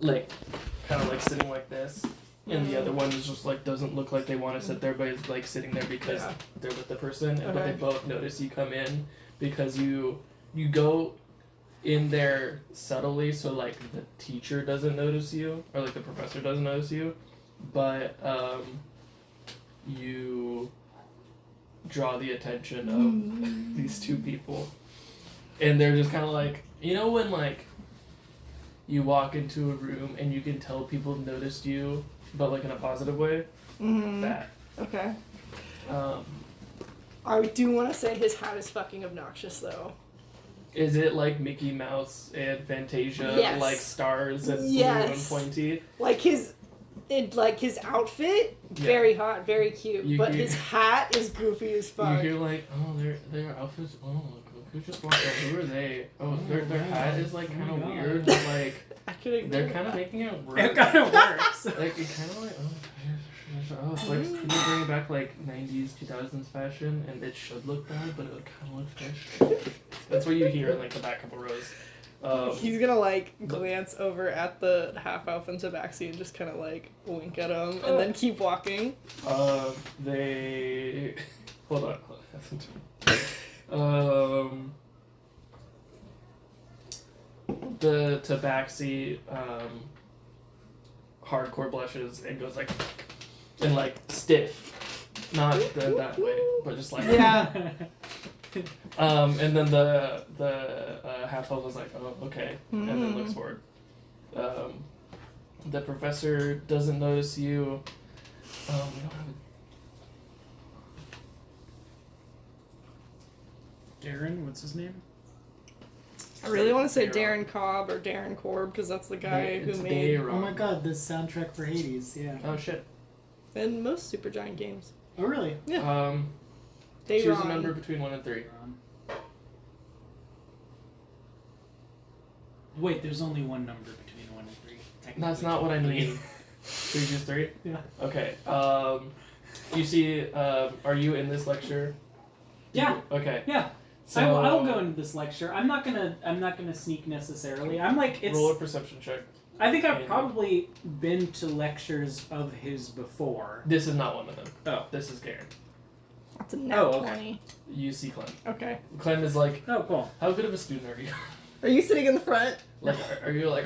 like kind of like sitting like this, and the other one is just like doesn't look like they want to sit there, but is like sitting there because they're with the person, but they both notice you come in because you go in there subtly, so like the teacher doesn't notice you or like the professor doesn't notice you, but you draw the attention of these two people, and they're just kind of like, you know, when like you walk into a room and you can tell people noticed you, but like in a positive way. That. Okay. I do want to say his hat is fucking obnoxious though. Is it like Mickey Mouse and Fantasia, like stars and blue and pointy? Like his outfit, very hot, very cute, but his hat is goofy as fuck. You hear like, oh, their outfits. Oh, who just walked up? Who are they? Oh, their hat is like kind of weird. But, like they're kind of making it work. It kind of works. Like it kind of like it's like people bringing back like 90s, 2000s fashion, and it should look bad, but it would kind of look fresh. That's what you hear in like the back couple rows. He's gonna like glance over at the half elf and Tabaxi and just kind of like wink at him and then keep walking. They hold on. The Tabaxi hardcore blushes and goes like and like stiff, not that way, but just like and then the half elf was like, oh, okay, and then looks forward. The professor doesn't notice you. We don't have Darren, what's his name? I really want to say Darren Cobb or Darren Korb because that's the guy who made. Oh my god, the soundtrack for Hades, yeah. Oh shit. And most Supergiant games. Oh really? Yeah. Choose a number between 1 and 3. Wait, there's only one number between 1 and 3. That's not what I mean. 3 choose 3? Yeah. Okay. You see, are you in this lecture? Yeah. Okay. Yeah. So I will go into this lecture. I'm not gonna sneak necessarily. I'm like roll a perception check. I think I've probably been to lectures of his before. This is not one of them. Oh. This is Garen. That's a nat 20. You see Clem. Okay. Clem is like, oh cool. How good of a student are you? Are you sitting in the front? Like, are you like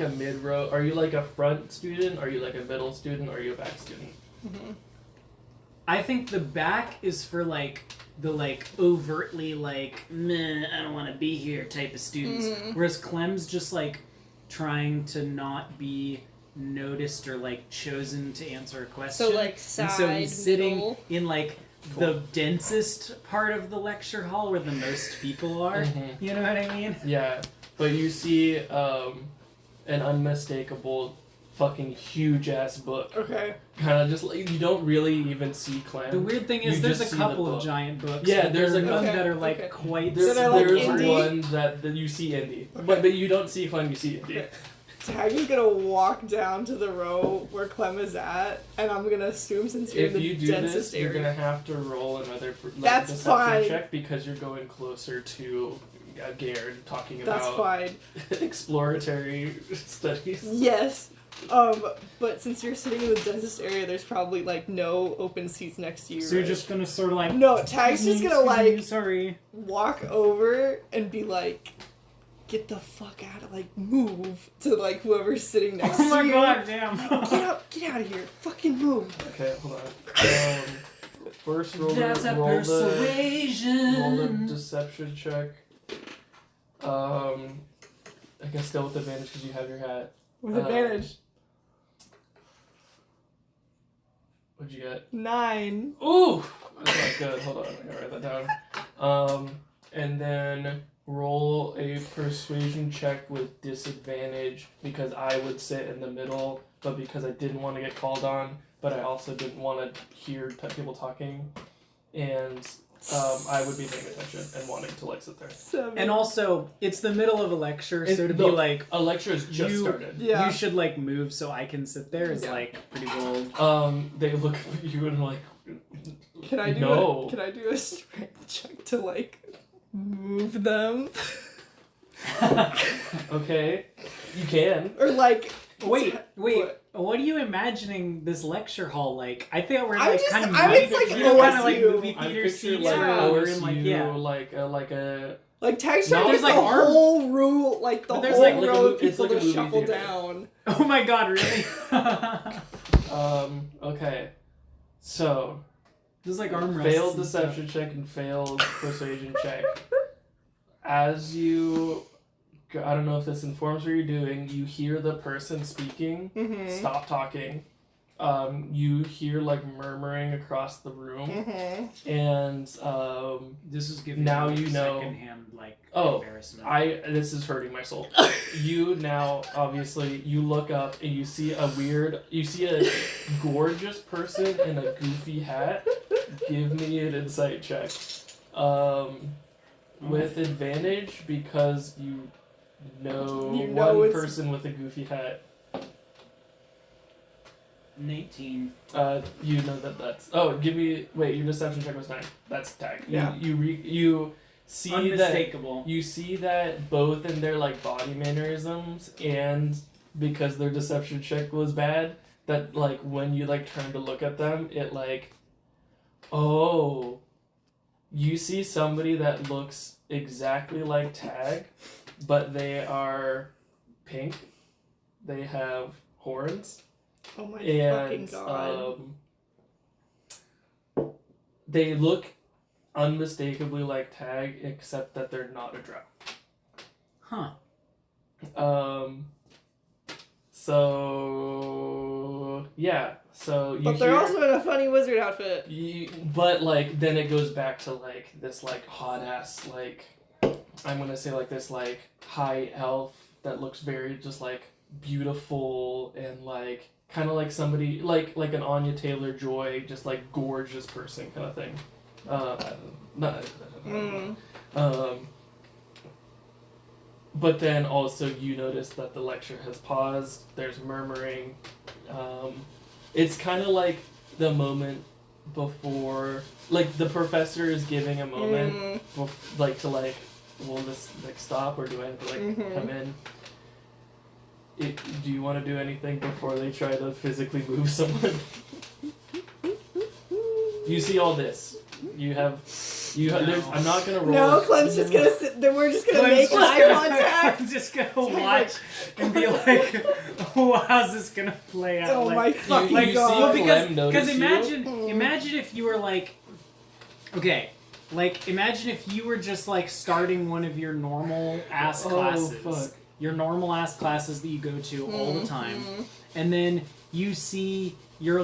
a mid row? Are you like a front student? Are you like a middle student? Or are you a back student? Mm-hmm. I think the back is for like the like overtly like meh, I don't want to be here type of students, whereas Clem's just like trying to not be noticed or like chosen to answer a question. So like side, and so he's sitting middle. in like the densest part of the lecture hall where the most people are. You know what I mean? Yeah, but you see an unmistakable fucking huge ass book. Okay. Kind of just like you don't really even see Clem. The weird thing is there's a couple of giant books. Yeah, there's none like that are like quite. There's like one that you see Indy, but you don't see Clem. You see Indy. Okay. Taggy's gonna walk down to the row where Clem is at, and I'm gonna assume since you're in the densest area. You're gonna have to roll another That's fine. check because you're going closer to Garen talking about. That's fine. Exploratory studies. Yes. But since you're sitting in the densest area, there's probably like no open seats next to you. So you're just gonna sort of like. No, Tag's just gonna like. Sorry. Walk over and be like, get the fuck out of like move to like whoever's sitting next to you. Oh my god, damn. Get out of here. Fucking move. Okay, hold on. First roll persuasion. Roll the deception check. I guess still with advantage because you have your hat. With advantage. What'd you get? 9. Ooh! That's not good. Hold on, I gotta write that down. And then roll a persuasion check with disadvantage because I would sit in the middle, but because I didn't want to get called on, but I also didn't want to hear people talking, and I would be paying attention and wanting to like sit there. 7. And also, it's the middle of a lecture, so to be like a lecture has just started. Yeah. You should like move so I can sit there is like pretty bold. They look at you and like, can I do a strength check to like move them? Okay. You can. Or like, Wait. What? What are you imagining this lecture hall like? I think we're I'm like just- kind of I was like kind of like OSU. movie I theater picture seats like Yeah. where we're in OSU, like like a like Tag's No, trying to there's, get like, the arm- whole room, like the But there's, whole like, a row mo- of it's people like a to movie shuffle theater. down. oh my god, really? Okay. So There's like armrests. failed and stuff. deception check and failed persuasion check. As you, I don't know if this informs what you're doing. You hear the person speaking. Mm-hmm. Stop talking. You hear like murmuring across the room, Mm-hmm. and This is giving Now me you know- secondhand like Oh, embarrassment. this is hurting my soul. You now obviously you look up and you see a gorgeous person in a goofy hat. Give me an insight check. With advantage because you know You know one it's- person with a goofy hat. 19. You know that's. Oh, give me. Wait, your deception check was 9. That's tag. Yeah. You see that. Unmistakable. You see that both in their like body mannerisms and because their deception check was bad, that like when you like turn to look at them, it like, oh, you see somebody that looks exactly like Tag, but they are pink. They have horns. Oh my fucking And god. they look unmistakably like Tag, except that they're not a drow. Huh. So yeah. So you But they're hear, also in a funny wizard outfit. but like then it goes back to like this like hot ass like I'm gonna say like this like high elf that looks very just like beautiful and like kind of like somebody like an Anya Taylor-Joy, just like gorgeous person kind of thing. Not. But then also you notice that the lecture has paused. There's murmuring. It's kind of like the moment before, like the professor is giving a moment, like to like, will this like stop or do I have to like come in? Do you want to do anything before they try to physically move someone? You see all this. You have. There's, I'm not gonna roll. No, Clem's just gonna sit there. We're just gonna make eye contact. I'm just gonna watch and be like, oh, how's this gonna play out? Oh like, my fucking you see god. Clem notice because you? imagine if you were like, okay, like imagine if you were just like starting one of your normal ass classes, fuck. your normal ass classes that you go to all the time, and then you see your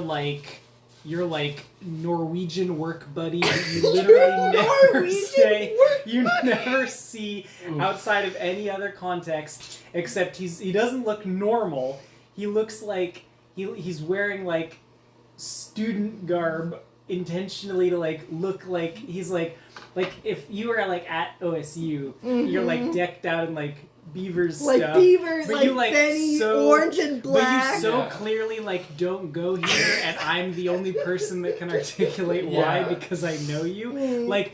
Norwegian work buddy that you literally never Norwegian say, work you buddy. never see outside of any other context, except he doesn't look normal. He looks like he's wearing like student garb intentionally to like look like he's like if you were like at OSU, you're like decked out in like Beavers Like stuff. Beavers, but like you, like, Benny, so- orange and But black. you so Yeah. clearly like don't go here, and I'm the only person that can articulate why Yeah. because I know you. Mm. Like,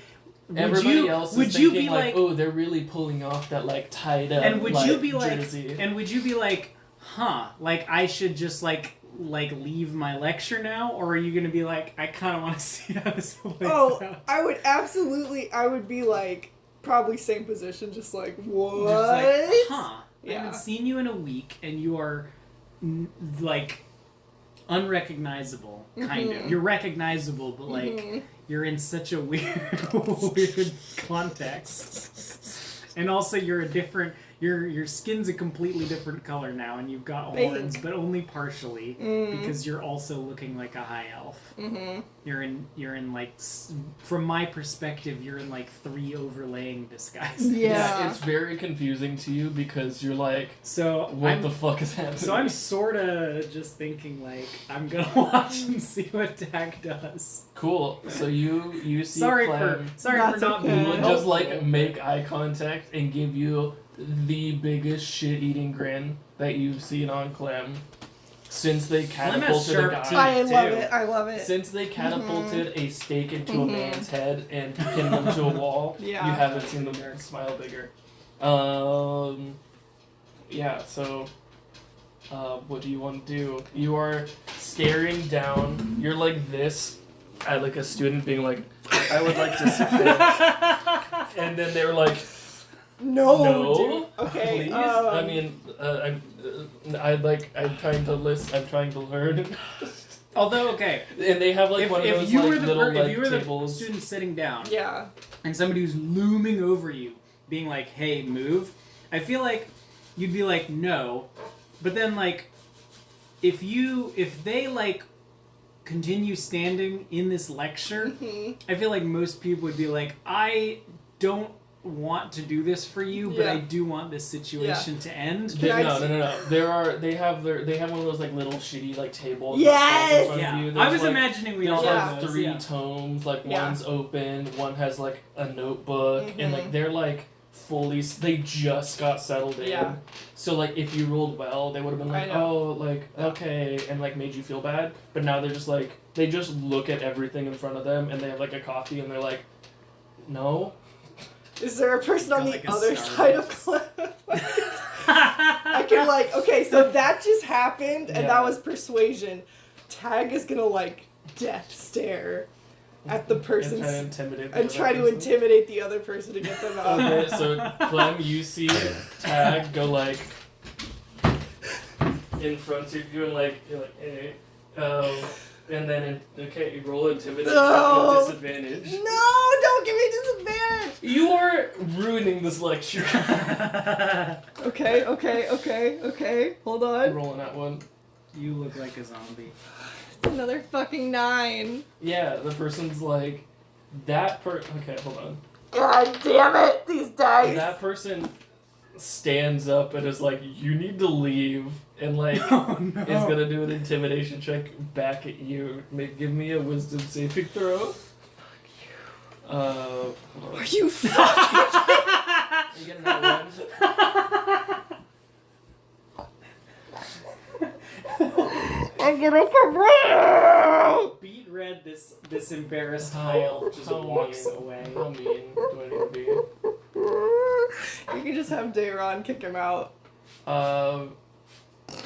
would Everybody you else is would you thinking be like, oh, they're really pulling off that like tied up and would like, you be like, jersey. and would you be like, huh? Like I should just like leave my lecture now, or are you gonna be like, I kind of want to see how this plays Oh, out? I would absolutely. I would be like probably same position, just like what? Just like, huh? I Yeah. haven't seen you in a week, and you are like unrecognizable, kind of. You're recognizable, but like you're in such a weird context. And also, you're a different. Your skin's a completely different color now, and you've got Pink. horns, but only partially because you're also looking like a high elf. Mm-hmm. You're in like, from my perspective, you're in like 3 overlaying disguises. Yeah. It's very confusing to you because you're like, So what the fuck is happening? So I'm sorta just thinking like I'm gonna watch and see what Tag does. cool. So you see Sorry Clem, for That's not okay. being just helpful. like make eye contact and give you the biggest shit-eating grin that you've seen on Clem since they Clem has catapulted a sharp guy. teeth. I love too. it. I love it. Since they catapulted a stake into a man's head and pinned him to a wall, Yeah. you haven't seen them smile bigger. yeah, so what do you want to do? You are staring down. You're like this at like a student being like, I would like to sit there. And then they were like, No. no, Dude. Okay. please. I mean, I'm trying to list. I'm trying to learn. Although, okay, And they have like one of if those you like were the little if you were the tables. student sitting down, Yeah. and somebody who's looming over you, being like, "Hey, move," I feel like you'd be like, "No," but then like, if they like continue standing in this lecture, I feel like most people would be like, "I don't want to do this for you, but Yeah. I do want this situation to end." No. They have one of those like little shitty like tables. Yes! that falls in front of Yeah, you. I There's, was like, imagining we There's all Yeah. have like those. 3 Yeah. tomes. Like Yeah. one's open, one has like a notebook, and like Mhm. they're like fully. They just got settled in. Yeah. So like if you rolled well, they would have been I like, know. oh, like Yeah. okay, and like made you feel bad. But now they're just like they just look at everything in front of them, and they have like a coffee, and they're like, no. Is there a person on Got, the like, a other Starbucks. side of Cliff? I can like, okay, so that just happened, and Yeah. that was persuasion. Tag is gonna like death stare at the And try to person's intimidate. the and other try to person. intimidate the other person to get them out. Okay, so Clem, you see Tag go like in front of you and like you're like, hey, and then you roll intimidate No. at disadvantage. No, don't give me disadvantage. You are ruining this lecture. Okay. Hold on. Rolling that one. You look like a zombie. It's another fucking 9. Yeah, the person's like that okay, hold on. God damn it, these dice. That person stands up and is like, you need to leave, and like Oh no! is gonna do an intimidation check back at you. Give me a wisdom saving throw. Hold on. Are you fucking? You getting that one? I'm gonna come. Beat Red, this embarrassed high elf just How walks mean. away. How mean do I need to be? You can just have Dayron kick him out.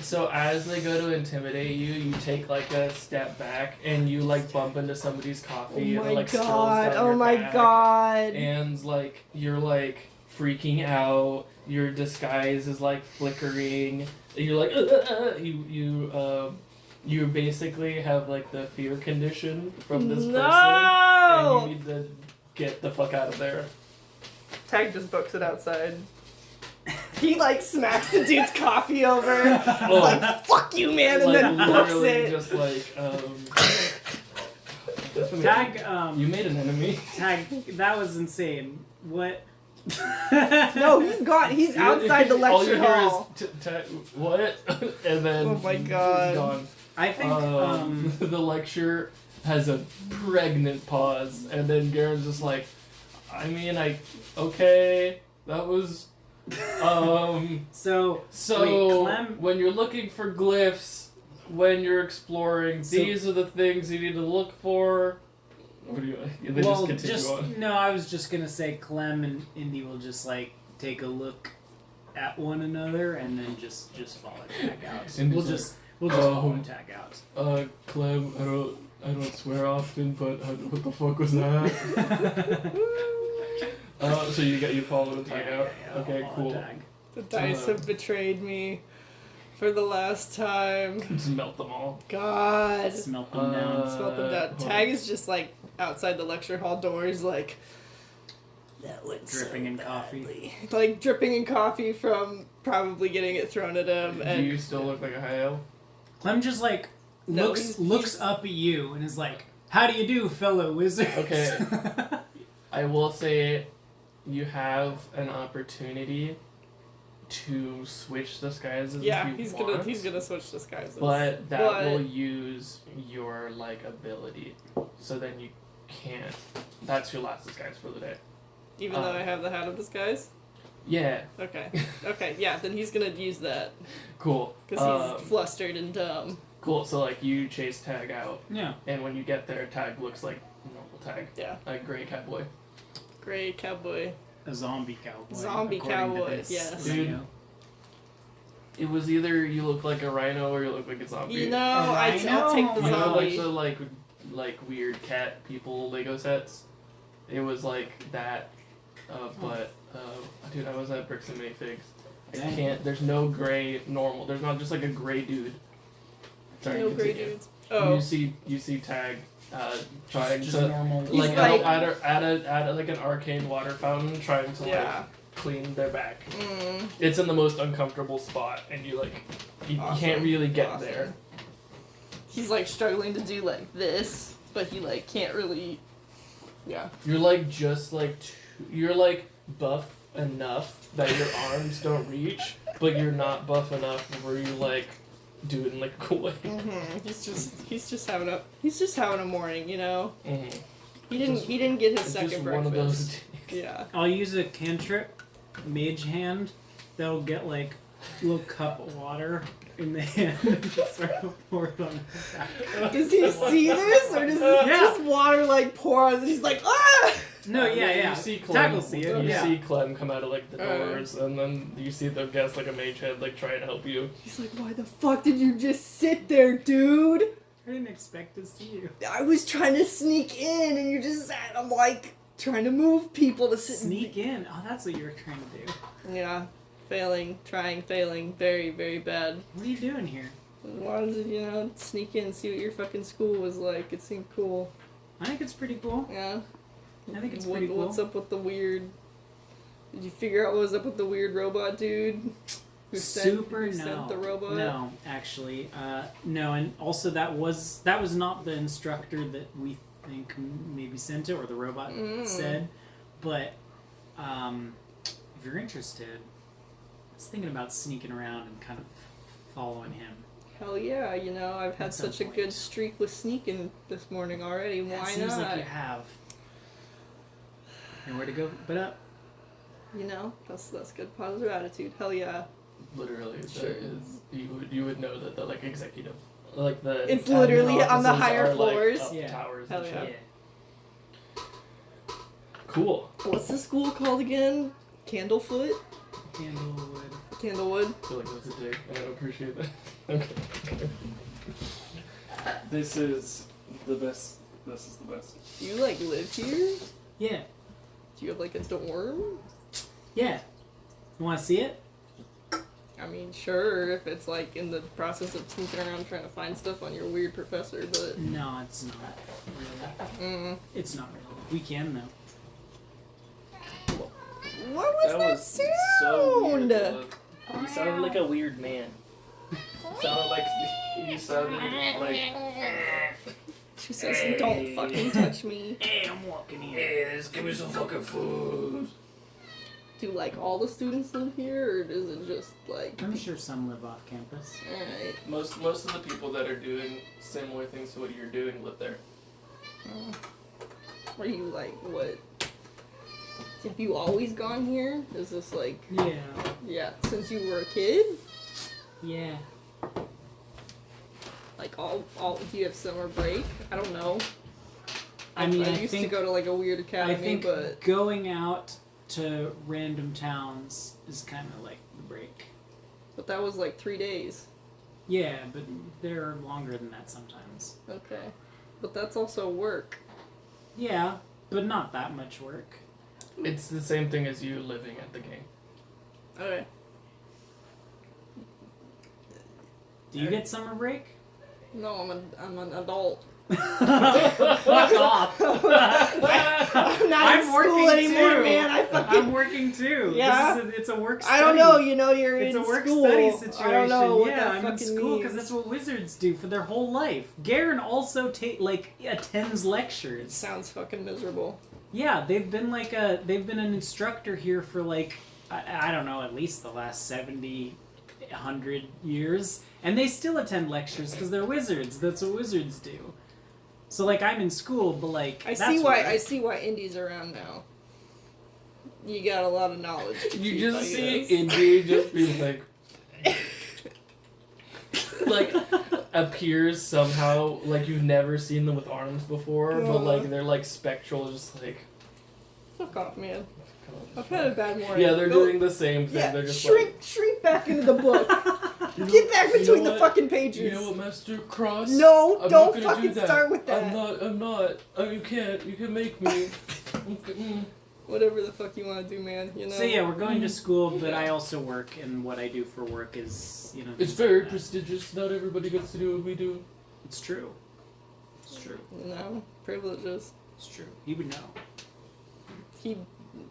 So as they go to intimidate you, you take like a step back and you like bump into somebody's Oh coffee and it my like spills god. down Oh your my back. god. And like you're like freaking out. Your disguise is like flickering. You're like you basically have like the fear condition from this person, and No. you need to get the fuck out of there. Tag just books it outside. He like smacks the dude's coffee over. He's Oh. like, fuck you, man, and Like then books literally it. just like Tag, You made an enemy. Tag, that was insane. What? No, he's gone. He's outside the All you lecture hear hall. is what? And then Oh my he's God. gone. I think, The lecture has a pregnant pause, and then Garen's just like, okay, that was, so, so wait, Clem, when you're looking for glyphs, when you're exploring, So- these are the things you need to look for. What do you? They well, just continue on. no, I was just gonna say Clem and Indy will just like take a look at one another and then just follow Tag out. Indy's We'll like, just follow "Oh, Tag out. Clem, I don't swear often, but what the fuck was that? So you follow and tag out. Yeah, Okay, follow cool. Tag. The dice have betrayed me for the last time. Just melt them all. God. Smelt them down. Smelt them down. hold Tag on. is just like outside the lecture hall doors, like that went Dripping so in coffee. badly. Like dripping in coffee from probably getting it thrown at him. Do And you still look like a high elf? Clem just like No, looks he's- up at you and is like, "How do you do, fellow wizards?" Okay. I will say, you have an opportunity to switch disguises. yeah, if you he's want, gonna switch disguises. But that But- will use your like ability, so then you can't. That's your last disguise for the day. Even though I have the hat of disguise. Yeah. Okay. Okay. Yeah. Then he's gonna use that Cool. because he's flustered and dumb. Cool. So like you chase Tag out, Yeah. and when you get there, Tag looks like normal Tag, Yeah. a gray cowboy. Gray cowboy. A zombie cowboy. Zombie according to cowboy, this yes. video. it was either you look like a rhino or you look like a zombie. You know, I'll take the You know, like zombie. the like weird cat people Lego sets. It was like that, but dude, I was at Bricks and Minifigs. I Dang. can't. There's no gray normal. There's not just like a gray dude. Sorry, No gray continue. dudes. Oh. You see Tag, trying Just to normal. He's like like- at like an arcane water fountain, trying to Yeah. like clean their back. Mm. It's in the most uncomfortable spot, and you Awesome. can't really get Awesome. there. He's like struggling to do like this, but he like can't really. Yeah. You're like just like you're like buff enough that your arms don't reach, but you're not buff enough where you like do it in like a cool way. He's just having a morning, you know. Mm-hmm. He didn't get his It's second just breakfast. one of those. Yeah. I'll use a cantrip, mage hand, that'll get like a little cup of water in the hand and just sort of pour it on his back. Does he see this, or does this Yeah. just water like pour on? He's like, ah! No, yeah. You see Tag Clem. will see it. You Yeah. see Clem come out of like the Uh. doors, and then you see the guest like a mage head like trying to help you. He's like, why the fuck did you just sit there, dude? I didn't expect to see you. I was trying to sneak in, and you just sat. I'm like trying to move people to sit. Sneak in. Oh, that's what you were trying to do. Yeah, failing, very, very bad. What are you doing here? Wanted to, sneak in, see what your fucking school was like. It seemed cool. I think it's pretty cool. Yeah. I think it's pretty cool. What's up with the weird? Did you figure out what was up with the weird robot dude? Who sent the robot? No, actually, no, and also that was not the instructor that we think maybe sent it or the robot said, but if you're interested, I was thinking about sneaking around and kind of following him. Hell yeah! I've had At some such a point. good streak with sneaking this morning already. Why It seems not? like you have. And where to go but up? That's good positive attitude. Hell yeah! Literally, Sure. that is you would know that the like executive, like the It's admin literally on the offices higher are, like, floors. up Yeah. towers Hell and yeah. shit. Cool. What's the school called again? Candlefoot? Candlewood. Candlewood? I feel like that's a dig, and I don't appreciate that. Okay. This is the best. This is the best. Do you live here? Yeah. Do you have a dorm? Yeah. You want to see it? I mean, sure, if it's in the process of sneaking around trying to find stuff on your weird professor, but. No, it's not really. It's not really. We can though. What was that, so sound? weird. You sounded like a weird man. You sounded like. She says, don't fucking touch me. Hey, I'm walking here. Hey, just give me some fucking food. Do all the students live here, or is it just I'm sure some live off campus. alright. Most of the people that are doing similar things to what you're doing live there. Are you what? Have you always gone here? Is this Yeah. yeah, since you were a kid? Yeah. All do you have summer break? I don't know. I mean, I used think to go to a weird academy, I think but going out to random towns is kind of like the break. that was 3 days. Yeah, but they're longer than that sometimes. Okay. But that's also work. Yeah, but not that much work. It's the same thing as you living at the game. Okay. Do you get summer break? No, I'm an adult. Fuck off. I'm not in school anymore, too. man. I'm working too. Yeah? It's a work study. I don't know. You're It's in a work school. study situation. I don't know what yeah, that I'm in fucking school because means. that's what wizards do for their whole life. Garen also attends lectures. Sounds fucking miserable. Yeah, they've been an instructor here for I don't know, at least the last 70, 100 years, and they still attend lectures because they're wizards. That's what wizards do. So I'm in school, but I that's see why Indy's around now. You got a lot of knowledge. to You keep, just I see guess. Indy just be appears somehow you've never seen them with arms before, but they're spectral, just Fuck off, man. I've had a bad morning. Yeah, they're Go- doing the same thing. Yeah, They're just shrink back into the book. You know- Get back you know between the what? fucking pages. You know what, Master Cross? No, I'm don't not gonna fucking do that. start with that. I'm not. Oh, you can't. You can make me. Whatever the fuck you want to do, man. You know. So yeah, we're going to school, but I also work, and what I do for work is, It's things very like that. prestigious. Not everybody gets to do what we do. It's true. It's true. No privileges. It's true. He would know. He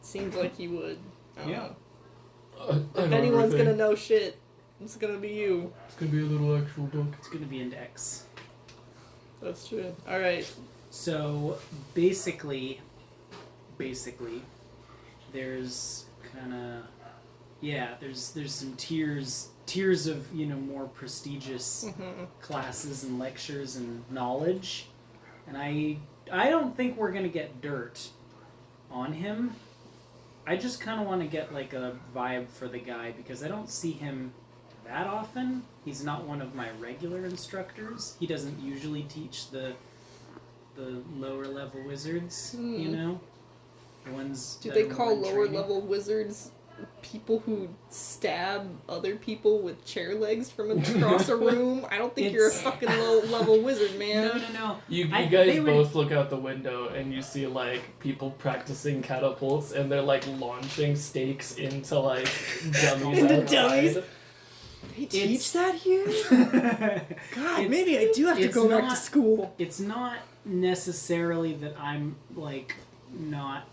seems like he would. I don't Yeah. know. I If know anyone's everything. gonna know shit, it's gonna be you. It's gonna be a little actual book. It's gonna be index. That's true. All right. So basically, there's kind of there's some tiers of more prestigious Mhm. classes and lectures and knowledge, and I don't think we're gonna get dirt on him. I just kind of want to get like a vibe for the guy because I don't see him that often. He's not one of my regular instructors. He doesn't usually teach the lower level wizards, the ones. Do that they are call more in lower training. level wizards people who stab other people with chair legs from across a room? I don't think you're a It's- fucking low level wizard, man. No. You They guys would- both look out the window and you see like people practicing catapults and they're like launching stakes into like dummies Into outside. dummies? They It's- teach that here? God, It's- maybe I do have to it's go back to not- school. It's not necessarily that I'm like not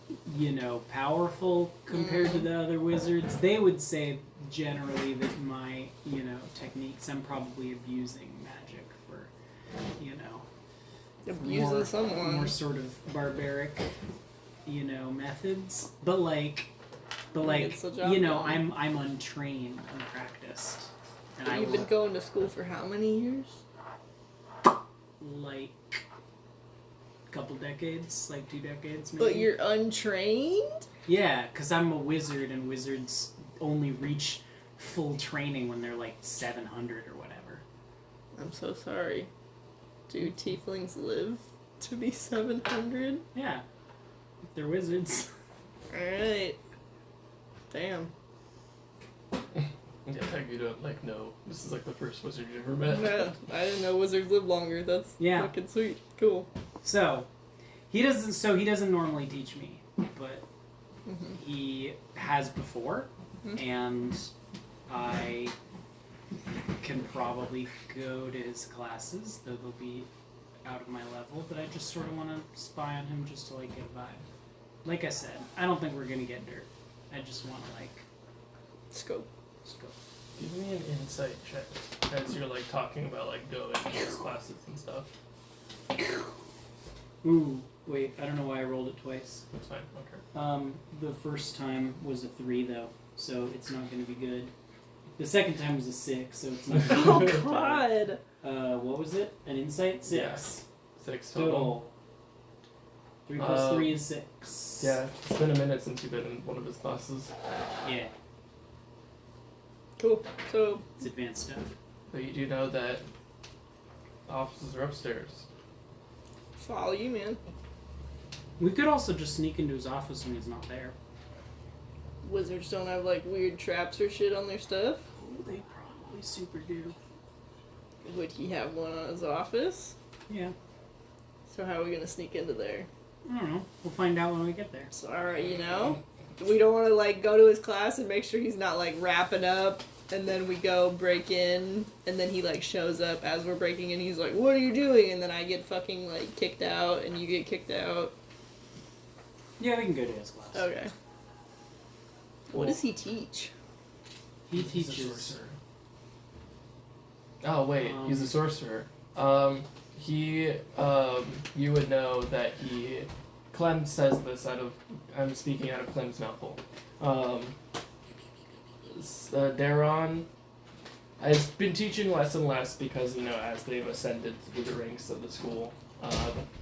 powerful compared to the other wizards. They would say generally that my techniques, I'm probably abusing magic for Abusing more someone. sort of barbaric methods, but It's the job done. I'm untrained, unpracticed, and I You've will, been going to school for how many years? like a couple decades, like 2 decades maybe. But you're untrained? Yeah, because I'm a wizard, and wizards only reach full training when they're like 700 or whatever. I'm so sorry. Do tieflings live to be 700? Yeah, if they're wizards. Alright. Damn. Yeah, heck, you don't like know. This is like the first wizard you ever met. Yeah, I didn't know wizards live longer. That's Yeah. fucking sweet. Cool. So he doesn't normally teach me, but Mhm. he has before, Mhm. and I can probably go to his classes, though they'll be out of my level. But I just sort of want to spy on him just to like get a vibe. Like I said, I don't think we're gonna get dirt. I just want to like Scope. just go. Give me an insight check as you're like talking about like going to these classes and stuff. Ooh, wait, I don't know why I rolled it twice. That's fine. Okay. The first time was a 3 though, so it's not going to be good. The second time was a 6, so it's not. Oh Gonna god. what was it? An insight 6 6 total. total. 3 plus 3 is 6. Yeah, it's been a minute since you've been in one of his classes. Yeah, Cool. So, it's advanced stuff. But you do know that offices are upstairs. follow you, man. We could also just sneak into his office when he's not there. Wizards don't have like weird traps or shit on their stuff. Oh, they probably super do. Would he have one on his office? Yeah, So how are we gonna sneak into there? I don't know. We'll find out when we get there. Sorry, you know? We don't want to like go to his class and make sure he's not like wrapping up, and then we go break in, and then he like shows up as we're breaking in. He's like, "What are you doing?" And then I get fucking like kicked out, and you get kicked out. Yeah, we can go to his class. Okay. What does he teach? He He's a teaches. sorcerer. Oh wait, he's a Um, sorcerer. You would know that he. Clem says this I'm speaking out of Clem's mouthful. Daron has been teaching less and less because, as they've ascended through the ranks of the school,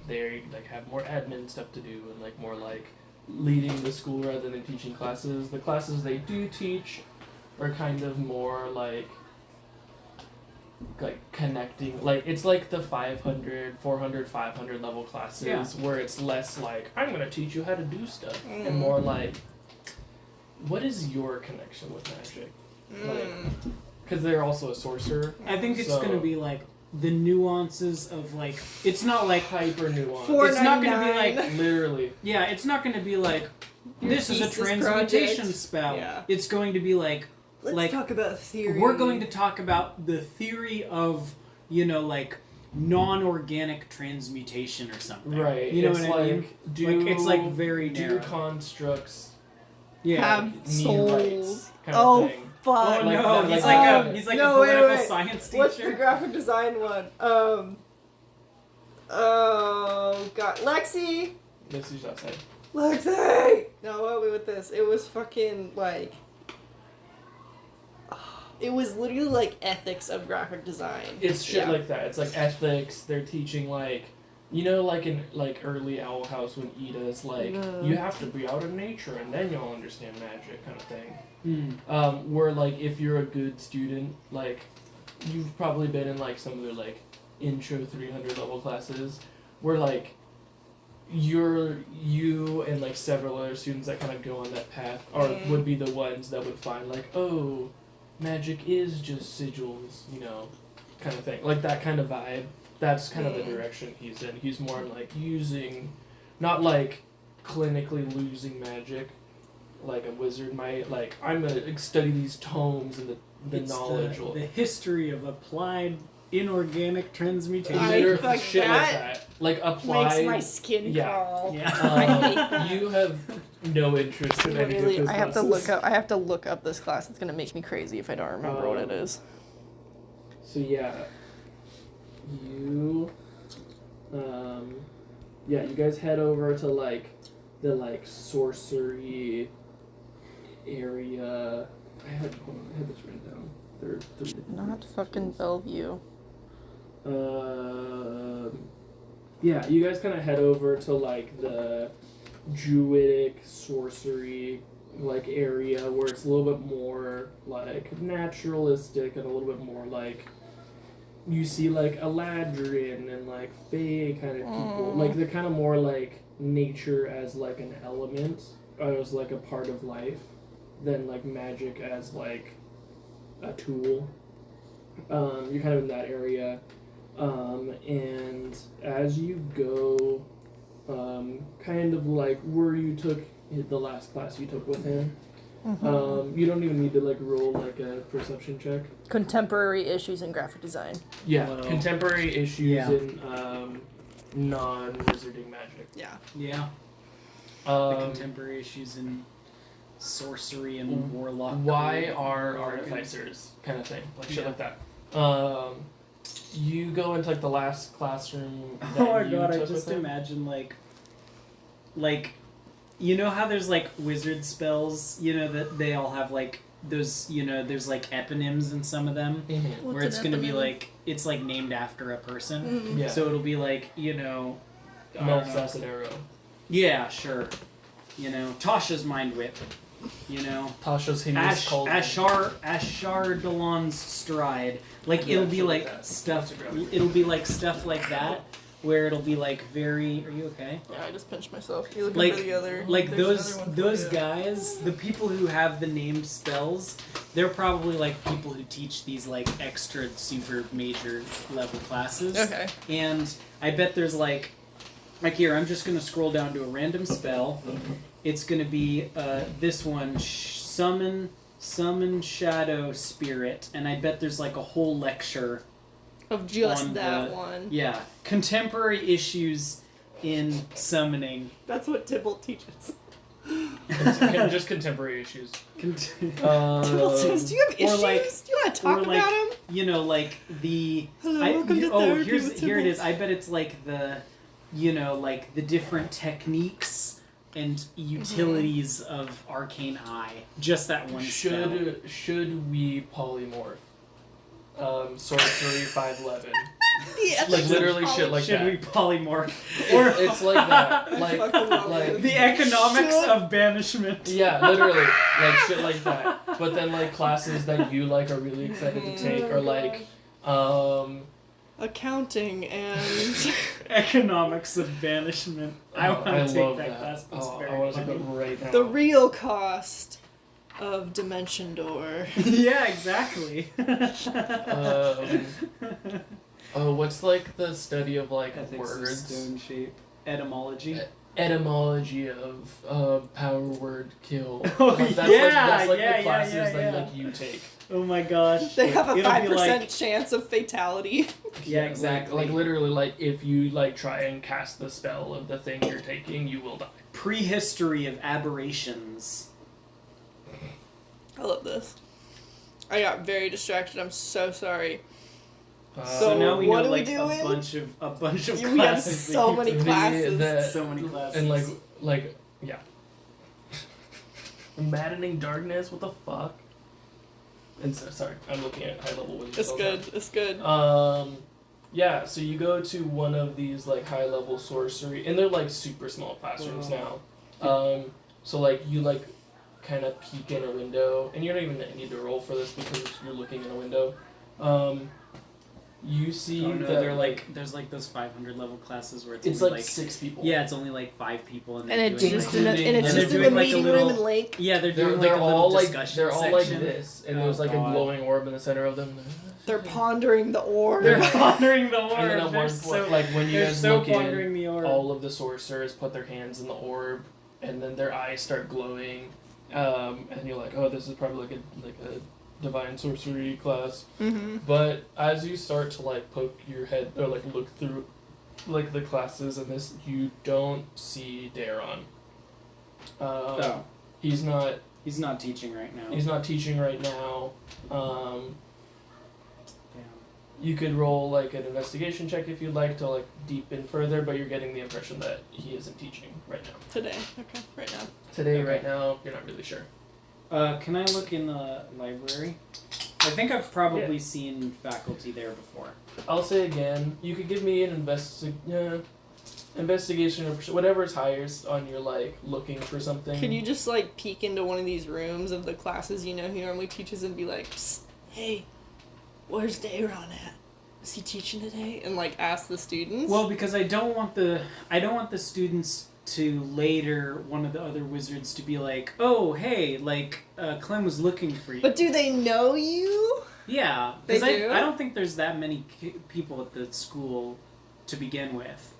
they like have more admin stuff to do and like more like leading the school rather than teaching classes. The classes they do teach are kind of more like like connecting, like it's like the 500, 400, 500 level classes Yeah. where it's less like I'm gonna teach you how to do stuff Mm. and more like what is your connection with magic? Like, because they're also a sorcerer. I think it's So- gonna be like the nuances of like it's not like Hyper nuanced. For- it's not gonna be $4.99. like Literally. yeah, it's not gonna be like Your this is a thesis transmutation project. spell. Yeah. It's going to be like Let's like talk about theory. we're going to talk about the theory of like non-organic transmutation or something. Right. You know it's what I like, mean? Do, Like, it's like very do narrow. constructs Yeah. have need souls. rights kind Oh of thing. Oh fuck! Like no, that, he's like like that. he's like No, a wait, political wait. science teacher. What's the graphic design one? Oh god, Lexi. This is outside. Lexi! No, what we with this? It was fucking like. It was literally like ethics of graphic design. It's shit Yeah. like that. It's like ethics. They're teaching like, you know, like in like early Owl House when Ida's like, you have to be out in nature and then you'll understand magic kind of thing. Where like if you're a good student, like you've probably been in like some of their like intro 300 level classes, where like you and like several other students that kind of go on that path would be the ones that would find like, oh, magic is just sigils, you know, kind of thing. Like that kind of vibe. That's kind of the direction he's in. He's more like using, not like clinically losing magic, like a wizard might. Like I'm gonna study these tomes and the It's knowledge. the history of applied inorganic transmutation. I Literally fuck shit like that that. Like applied. Makes my skin Yeah. crawl. Yeah. You have no interest in any of Literally, his I have to classes. look up. I have to look up this class. It's gonna make me crazy if I don't remember what it is. So yeah, you guys head over to like the like sorcery area. I had this written down. There are three different Not groups. fucking Bellevue. Yeah, you guys kind of head over to like the druidic sorcery like area where it's a little bit more like naturalistic and a little bit more like you see like Eladrin and like fae kind of people. Like they're kind of more like nature as like an element or as like a part of life than like magic as like a tool. You're kind of in that area. And as you go, kind of like where you took the last class you took with him, you don't even need to like roll like a perception check. Contemporary issues in graphic design. Yeah, Whoa. contemporary issues Yeah. in non-wizarding magic. Yeah. Yeah. The Um, contemporary issues in sorcery and warlock. why are artificers kind of thing, like shit Yeah. like that. You go into like the last classroom that Oh my you god! I took just with him. imagine like, you know how there's like wizard spells, you know that they all have like those, you know, there's like eponyms in some of them Mhm. where it's gonna be like it's like named after a person. Yeah. So it'll be like, you know, I don't know. Melfacet Yeah, sure. You know, Tasha's mind whip. You know, Tasha's hideous cauldron. Ashar Delon's stride. Like Yeah, it'll be shit like like that. stuff. Instagram. It'll be like stuff like that, where it'll be like very. Are you okay? Yeah, I just pinched myself. You looking Like- for the other? Like there's another one for those you. guys, the people who have the named spells, they're probably like people who teach these like extra super major level classes. Okay. And I bet there's like here, I'm just gonna scroll down to a random spell. It's gonna be this one, summon shadow spirit, and I bet there's like a whole lecture. Of just on that the- one. Yeah, contemporary issues in summoning. That's what Tybalt teaches. Just contemporary issues. Tybalt says, "Do you have or issues? like- Do you want to talk or like- about them?" You know, like the Hello, welcome to therapy with here it is. Tybalt. I bet it's like the, you know, like the different techniques and utilities of arcane eye. Just that one spell. Should we polymorph? Sorcery 511. Yeah, Like literally shit like Should that. we polymorph? It's like that. Like fucking love like The economics Shut- of banishment. yeah, literally like shit like that. But then like classes that you like are really excited to take are like Accounting and Economics of banishment. I want to take love that class. That's I very want to take funny. that right now. the real cost of Dimension Door. Yeah, exactly. Oh, what's like the study of like Ethics of words? stone shape. Etymology. Etymology of power word kill. Oh, Like, that's yeah, like yeah, the classes yeah, that yeah. like you take. Oh my gosh. They have a It'll be 5% like- chance of fatality. Yeah, exactly. Like literally, like if you like try and cast the spell of the thing you're taking, you will die. Prehistory of aberrations. I love this. I got very distracted. I'm so sorry. So now we what know are we like doing? a bunch of We have classes. that so you many took. classes. So many classes. And like yeah. Maddening darkness. What the fuck? And so, sorry, I'm looking at high level wizards. It's all the good. time. It's good. Yeah, so you go to one of these like high level sorcery, and they're like super small classrooms now. So like you like kind of peek in a window, and you don't even need to roll for this because you're looking in a window. You see Oh no, that they're like there's like those 500 level classes where it's it's only like 6 people. yeah, it's only like 5 people and And they're it's doing just like, in a, including- and it's and just they're in the doing, like, a meeting little- room in Lake. yeah, they're They're doing like a all little like discussion they're all like section. this, and Oh, there's like God. a glowing orb in the center of them. They're pondering the orb. They're pondering the orb. And then at They're one so, point, like when you they're guys so look in, pondering the orb. all of the sorcerers put their hands in the orb, and then their eyes start glowing, and you're like, oh, this is probably like a divine sorcery class. Mm-hmm. But as you start to like poke your head or like look through like the classes in this, you don't see Daron. Oh, He's not. he's not teaching right now. He's not teaching right now. Damn. You could roll like an investigation check if you'd like to like deep in further, but you're getting the impression that he isn't teaching right now. Today. Okay. Right now. Today, Okay. right now, you're not really sure. Can I look in the library? I think I've probably seen faculty there before. I'll say again, you could give me an investigation or whatever is highest on your like looking for something. Could you just like peek into one of these rooms of the classes you know he normally teaches and be like, Psst, hey, where's Daron at? Is he teaching today? And like ask the students. Well, because I don't want the students to later one of the other wizards to be like, oh hey, like Clem was looking for you. But do they know you? Yeah, They because do? I don't think there's that many people at the school to begin with.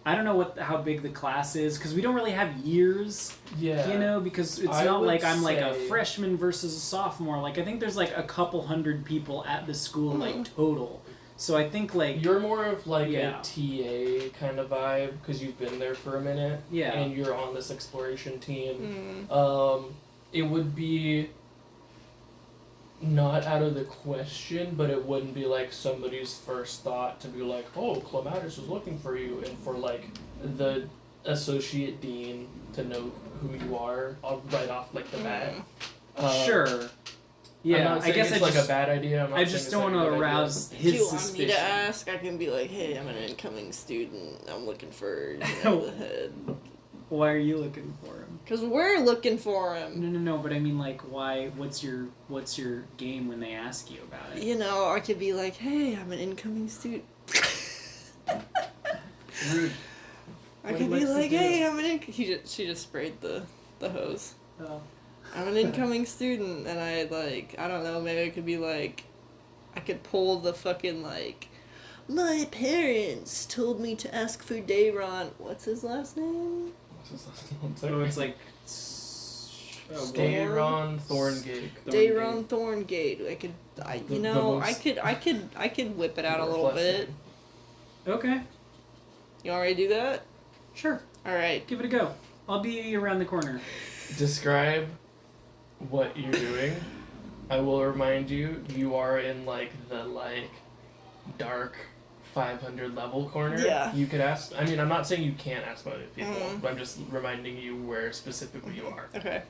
I don't know how big the class is because we don't really have years, Yeah. you know, because it's I not would like I'm like a say- freshman versus a sophomore. Like I think there's like a couple hundred people at the school like total. So I think like You're more of like Yeah. a TA kind of vibe because you've been there for a minute. Yeah. And you're on this exploration team. Mm. It would be not out of the question, but it wouldn't be like somebody's first thought to be like, oh, Clematis was looking for you, and for like the associate dean to know who you are right off like the bat. sure. I'm Yeah, not I saying guess it's I like just a bad idea. I'm not I saying just it's don't like want a to good idea. arouse Do his you want me suspicion. to ask? I can be like, hey, I'm an incoming student. I'm looking for the head. Why are you looking for him? Because we're looking for him. No, but I mean like why what's your game when they ask you about it? You know, I could be like, hey, I'm an incoming student. Rude. I What could he be likes to like, do. hey, I'm an she just sprayed the hose. Oh. I'm an incoming student, and I don't know, maybe I could be like, I could pull the fucking like, my parents told me to ask for Daron. What's his last name? Oh, it's like Daron Thorngate. Daron Thorngate. I could, The I most- could whip it out a little bit. Okay, You want me to do that? sure. All right. Give it a go. I'll be around the corner. Describe what you're doing. I will remind you, you are in like the dark 500 level corner. Yeah. You could ask. I mean, I'm not saying you can't ask other people, Mhm. but I'm just reminding you where specifically you are. Okay.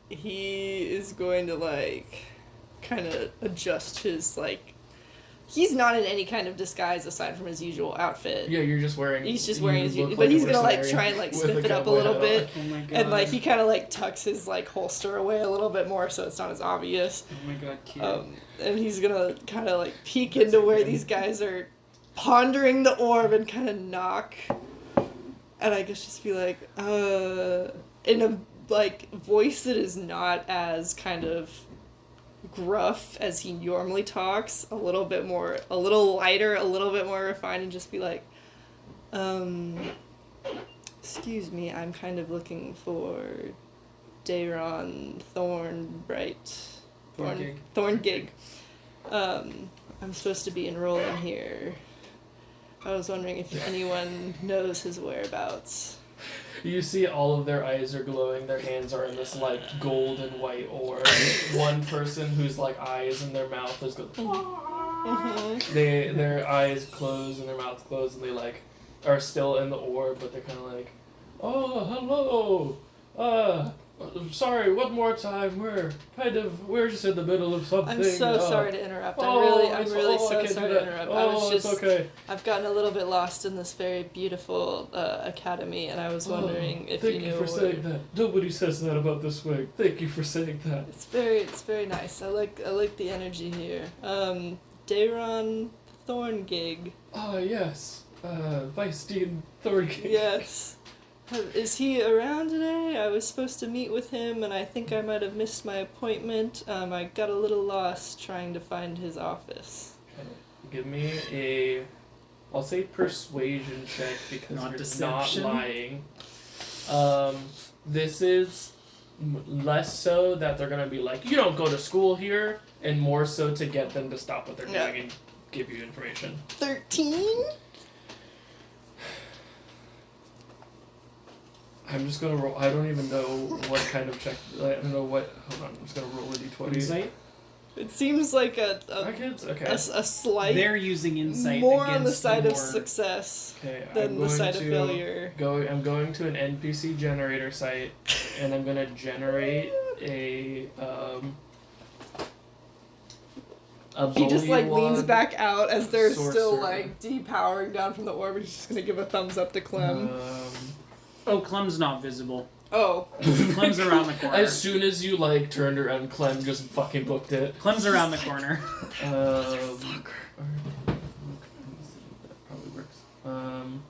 He is going to kind of adjust his He's not in any kind of disguise aside from his usual outfit. Yeah, you're just wearing. He's just wearing his you usual, look but like a he's gonna like mercenary try and like with spiff a it up a cowboy little hat bit. on. Oh my god. And like he kind of like tucks his like holster away a little bit more so it's not as obvious. Oh my god, cute. And he's gonna kind of like peek into where these guys are pondering the orb and kind of knock. And I guess just be like, in a like voice that is not as kind of gruff as he normally talks, a little lighter, a little bit more refined, and just be like, excuse me, I'm kind of looking for Dayron Thorngig. I'm supposed to be enrolling here. I was wondering if anyone knows his whereabouts. You see all of their eyes are glowing, their hands are in this like gold and white orb. One person whose like eyes and their mouth is going their eyes close and their mouths close and they like are still in the orb, but they're kinda like, oh, hello. Sorry, one more time. We're just in the middle of something. I'm so sorry to interrupt. I'm really so sorry to interrupt. It's okay. I've gotten a little bit lost in this very beautiful academy, and I was wondering if you knew. Thank you for saying that. Nobody says that about this wing. Thank you for saying that. It's very nice. I like the energy here. Dayron Thorngig. Yes. Vice Dean Thorngig. Yes. Is he around today? I was supposed to meet with him, and I think I might have missed my appointment. I got a little lost trying to find his office. Give me I'll say persuasion check because Not you're deception? not lying. This is less so that they're gonna be like, you don't go to school here, and more so to get them to stop what they're Yeah. doing and give you information. 13? I'm just gonna roll. I don't even know what kind of check. I don't know what. Hold on. I'm just gonna roll a d20. Insight? It seems like a Okay. slight They're using insight more against on the side of more- success Okay. than the side of failure. I'm going to an NPC generator site, and I'm gonna generate a He just like leans Bullywug back out as they're sorcerer. still like depowering down from the orb. He's just gonna give a thumbs up to Clem. Oh, Clem's not visible. Oh, Clem's around the corner. As soon as you like turned around, Clem just fucking booked it. Clem's around the corner. That probably works. One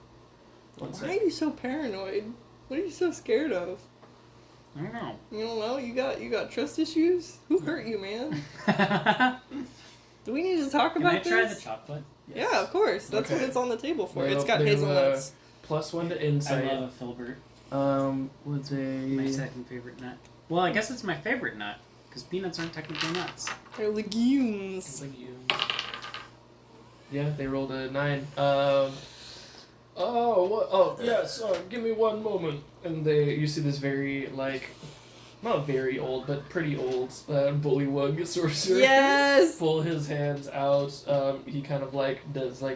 why are sec. you so paranoid? What are you so scared of? I don't know. You don't know? You got trust issues? Who hurt you, man? Do we need to talk Can about I try this? the chocolate? Yeah, of course. That's what Okay. it's on the table for. Well, It's got they have, hazelnuts. +1 to I insight. love a filbert. What's My a second favorite nut. Well, I guess it's my favorite nut, because peanuts aren't technically nuts. They're legumes. Yeah, they rolled a 9. Yes. Give me one moment. And you see this very not very old, but pretty old bullywug sorcerer. Yes! Pull his hands out. He kind of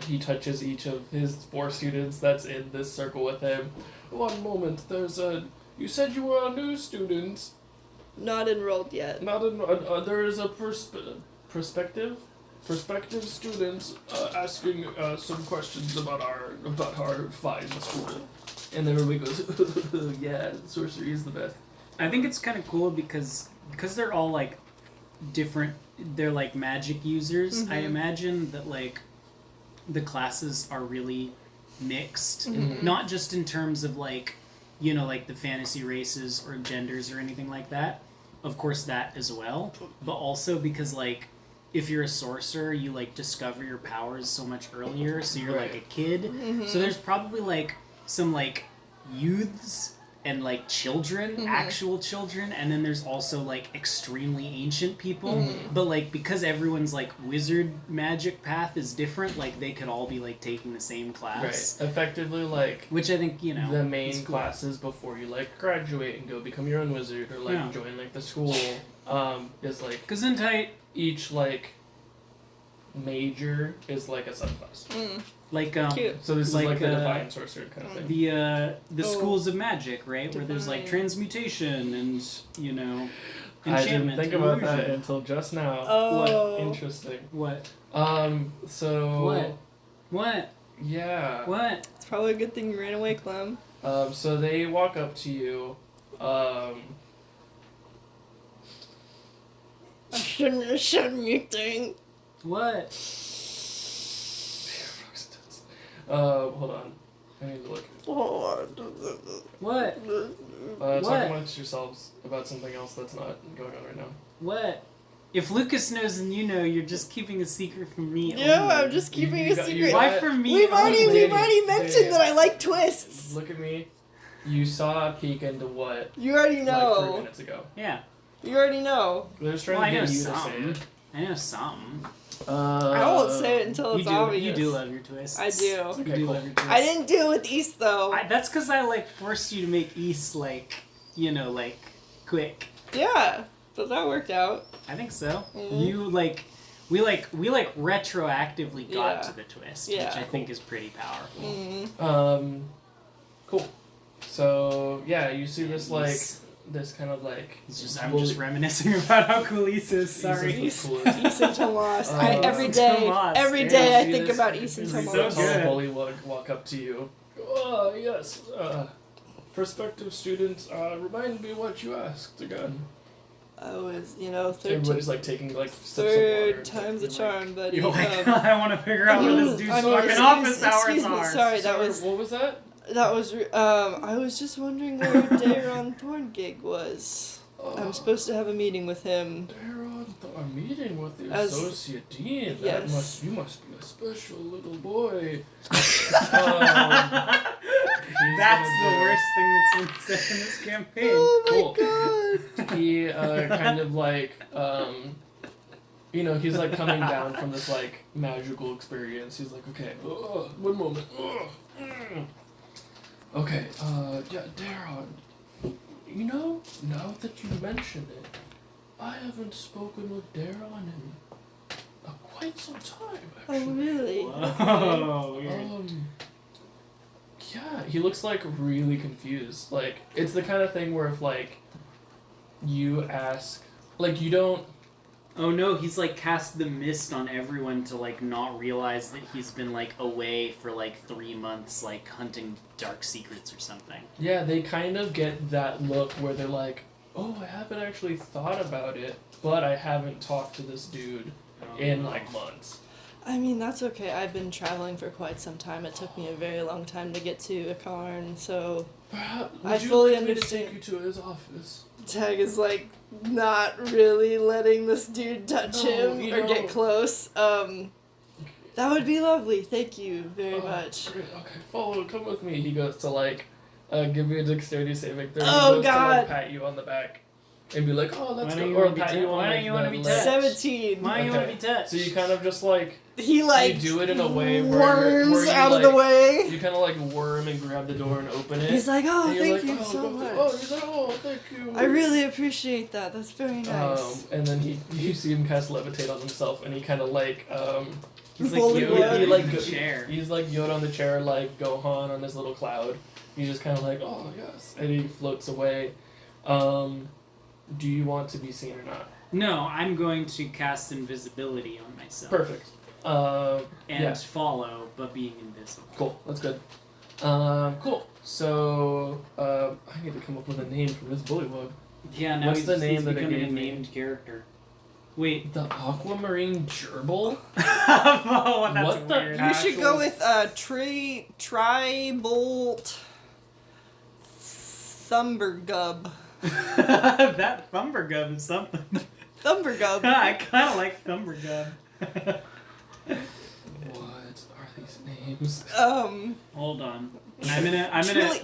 he touches each of his 4 students that's in this circle with him. One moment. You said you were a new student. Not enrolled yet. There is a prospective student asking some questions about our fine school, and then everybody goes, yeah, sorcery is the best. I think it's kind of cool because they're all like different. They're like magic users. I imagine that like the classes are really mixed, not just in terms of like like the fantasy races or genders or anything like that. Of course, that as well, but also because like if you're a sorcerer, you like discover your powers so much earlier. So you're like a kid. So there's probably like some like youths and like children, actual children, and then there's also like extremely ancient people. But like because everyone's like wizard magic path is different, like they could all be like taking the same class. Right. Effectively, like Which I think the main is cool. classes before you like graduate and go become your own wizard or like Yeah. join like the school is like Gesundheit, each like major is like a subclass. like Cute. So this is Like, like the divine sorcerer kind of thing. the Oh. schools of magic, right? Where there's like Divine. transmutation and I didn't Enchantment. think about illusion. that until just now. Oh. Interesting. What? So. What? What? Yeah. What? It's probably a good thing you ran away, Clem. So they walk up to you. I shouldn't have said anything. What? Hold on. I need to look. What? Talk What? amongst yourselves about something else that's not going on right now. What? If Lucas knows and you know, you're just keeping a secret from me. Yeah, only. I'm just keeping You a got- you secret. got- Why from me? We've already Lady. mentioned that I like twists. Look at me. You saw a peek into what? You already Like 3 know. minutes ago. Yeah. You already know. They're just trying Well, I to know get you to say some. it. I know some. I won't say it until You it's do. obvious. You do love your twists. I do. You Okay, do cool. love your twists. I didn't do it with East though. That's because I like forced you to make East like quick. Yeah, but that worked out. I think so. Mhm. You like. We retroactively got Yeah. to the twist, Yeah. which I think is pretty powerful. Mm. Cool. So yeah, you see this like East. this kind of like. I'm just reminiscing about how cool East is. Sorry. East is the coolest. East and Tomas. Uh, every East day, and Tomas, every yeah. day I See think this- about East and this He's Tomas. so tall good. bully walk up to you. Oh yes, prospective students. Remind me what you asked again. I was, third, Everybody's like taking like sips of water. third time's a charm, buddy. You're like, I want to figure out what this dude's I mean, fucking office hours excuse me, are. sorry, What was that? that was. I was just wondering where Daron Thorngig was. I'm supposed to have a meeting with him. A meeting with the As- associate dean. Yes. You must be a special little boy. That's the worst thing that's been said in this campaign. Oh my Cool. god! He kind of like he's like coming down from this like magical experience. He's like, okay, one moment. Okay, yeah, Daron. Now that you mention it, I haven't spoken with Daron in quite some time, Oh actually. really? Whoa, weird. Yeah, he looks like really confused. Like, it's the kind of thing where if like you ask, like you don't. Oh no, he's like cast the mist on everyone to like not realize that he's been like away for like 3 months, like hunting dark secrets or something. Yeah, they kind of get that look where they're like, oh, I haven't actually thought about it, but I haven't talked to this dude in like months. I mean, that's okay. I've been traveling for quite some time. It took me a very long time to get to Akarn, so Perhaps I would you fully like me to understand. take you to his office? Tag is like not really letting this dude touch No, him you or know- get close. That would be lovely. Thank you very much. Great. Okay, come with me. He goes to like give you a dexterity saving throw. Oh, He goes to God. like pat you on the back and be like, oh, let's Why go, don't you or wanna be pat touched? you on Why like, don't you wanna the be leg. touched? 17. Why do you want to Okay. be touched? So you kind of just like He like you do it in a way where worms you, out of the like, way. You kind of like worm and grab the door and open it. He's like, oh, and you're thank like, you oh, so go- much. Oh, he's like, oh, thank you. I really appreciate that. That's very nice. And then you see him cast levitate on himself, and he kind of like He's like Fully Yoda blood. in like the go- chair. He's like Yoda on the chair, like Gohan on his little cloud. He's just kind of like, oh yes, and he floats away. Do you want to be seen or not? No, I'm going to cast invisibility on myself. Perfect. And yeah. follow, but being invisible. Cool. That's good. Cool. So I need to come up with a name for this bullywug. Yeah, now What's he's, the name he's that it becoming gave a me? named character. Wait. The aquamarine gerbil. Oh, that's What the- weird. You should go actual- with Tribolt Thumbergub. That Thumbergub is something. Thumbergub. I kind of like Thumbergub. What are these names? Hold on. I'm gonna.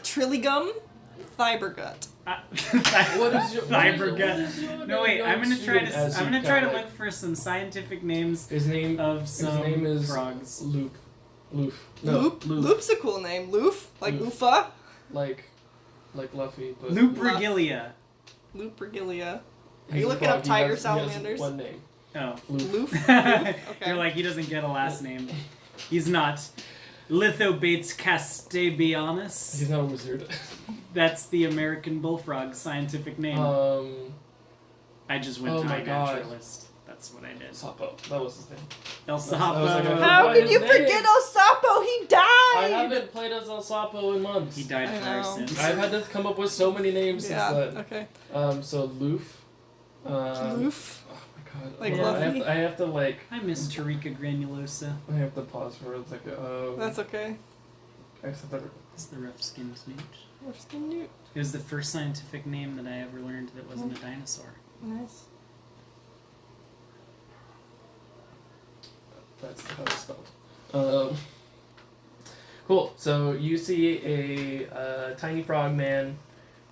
Trilligum Fibergut. What is your Fibergut? No wait, I'm gonna try to. As I'm you gonna try to kinda, look for some scientific names His name. of His some name is frogs. Loop. Loof. No, Loop? Loof. Loop's a cool name. Loof? Like Loof. Oofa? Like Luffy, but Lubrigilia. Loop Regalia. he's Are you a looking frog. up tiger He has salamanders? one name. Oh. Loof. Loof? Okay. You're like, he doesn't get a last name. He's not. Lithobates castabianus. He's not a wizard. That's the American bullfrog scientific name. I just went Oh to my my God. naturalist. That's what I did. Sapo. That was his name. El I was like, I Sapo. forgot How his can you name. forget Osapo? He died. I haven't played as El Sapo in months. He died I for our know. sins. I've had to come up with so many names Yeah. since then. Okay. So Loof. Loof. Oh my god. Like Hold on, Luffy? I have to like. I miss Tarika Granulosa. I have to pause for a second. That's okay. Except that It's the rough skinned newt. What's the new? It was the first scientific name that I ever learned that wasn't a dinosaur. Nice. that's how it's spelled. Cool. So you see a tiny frog man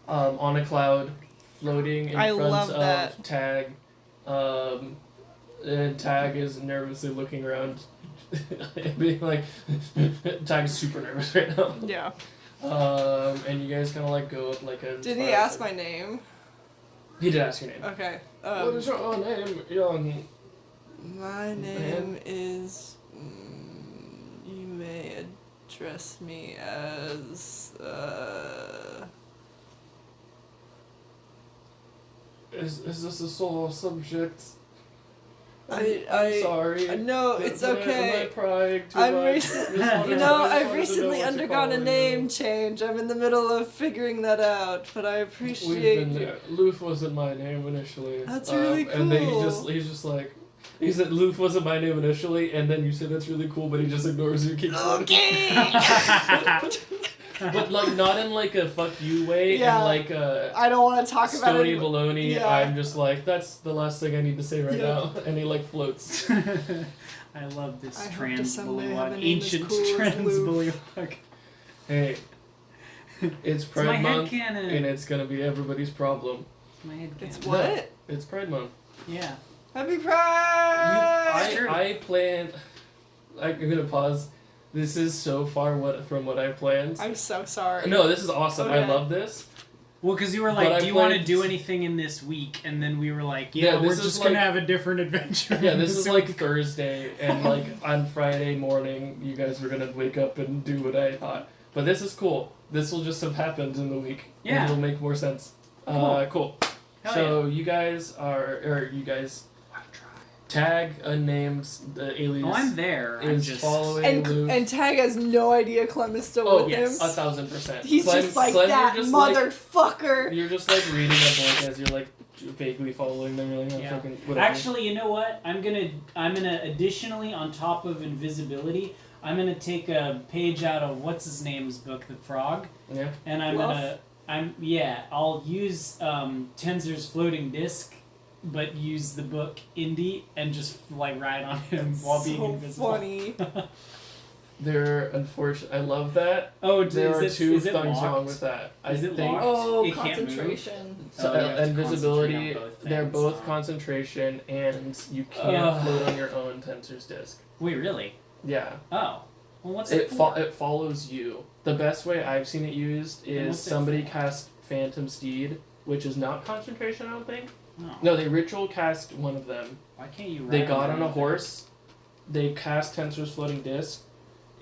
on a cloud floating in I front love of that. Tag. And Tag is nervously looking around, being like, Tag's super nervous right now. Yeah. And you guys kind of like go up like a. Did he ask my name? He did ask your name. Okay. What is your name, young? My name is. You may address me as. Is this a sore subject? I Sorry. no, it's Am I okay. prying too I'm much? recent- Just wanted You to- know, I just I've wanted to know recently what you're undergone a calling name me. change. I'm in the middle of figuring that out, but I We've appreciate been you. there. Loof wasn't my name initially. That's really And then cool. he's just like, he said Loof wasn't my name initially, and then you said that's really cool, but he just ignores you, keeps going. Okay. But like not in like a fuck you way, Yeah. in like a I don't want to talk about stony it. baloney. Yeah. I'm just like, that's the last thing I need to say right Yeah. now, and he like floats. I love this I hope to trans someday have a bullywog. name as Ancient cool as trans Loof. bullywog. Hey, it's It's Pride my Month, headcanon. and it's gonna be everybody's problem. My head It's cannon. what? It's Pride Month. Yeah. Happy Pride! True. I plan. I'm gonna pause. This is so far from what I planned. I'm so sorry. No, this is awesome. I Okay. love this. Well, because you were But I like, do you want to played- do anything in this week? And then we were like, Yeah, yeah, we're this is just going to like- have a different adventure. Yeah, this is So like we- Thursday, and like on Friday morning, you guys were gonna wake up and do what I thought. But this is cool. This will just have happened in the week. Yeah. And it'll make more sense. Cool. Hell So you guys Tag names the alias. Oh, I'm there. I'm is just. following Loof. And Tag has no idea Clem is still Oh with yes, him. 1,000%. He's Clem- just like Clem, that you're just like- motherfucker. You're just like reading a book as you're like vaguely following them. You're like, oh, Yeah. fucking whatever. Actually, you know what? I'm gonna additionally on top of invisibility, I'm gonna take a page out of what's his name's book, The Frog, Yeah. and I'll use Tensor's floating disc, but use the book Indy and just like ride on him while being so invisible. funny. They're unfortunate. I love that. Oh, There are is two is it things locked? wrong with that. Is I it think locked? Oh, It can't move? concentration. so, Oh, you have to invisibility. concentrate on both They're things, both huh? concentration, and you can't Ugh. float on your own Tensor's disc. Wait, really? Yeah. Oh, well, what's it It for? it follows you. The best way I've seen it used And is what's it somebody for? cast Phantom Steed, which is not concentration. I don't think. No. No, they ritual cast one of them. Why can't you? They ride got them on a with it? horse. They cast Tensor's floating disc,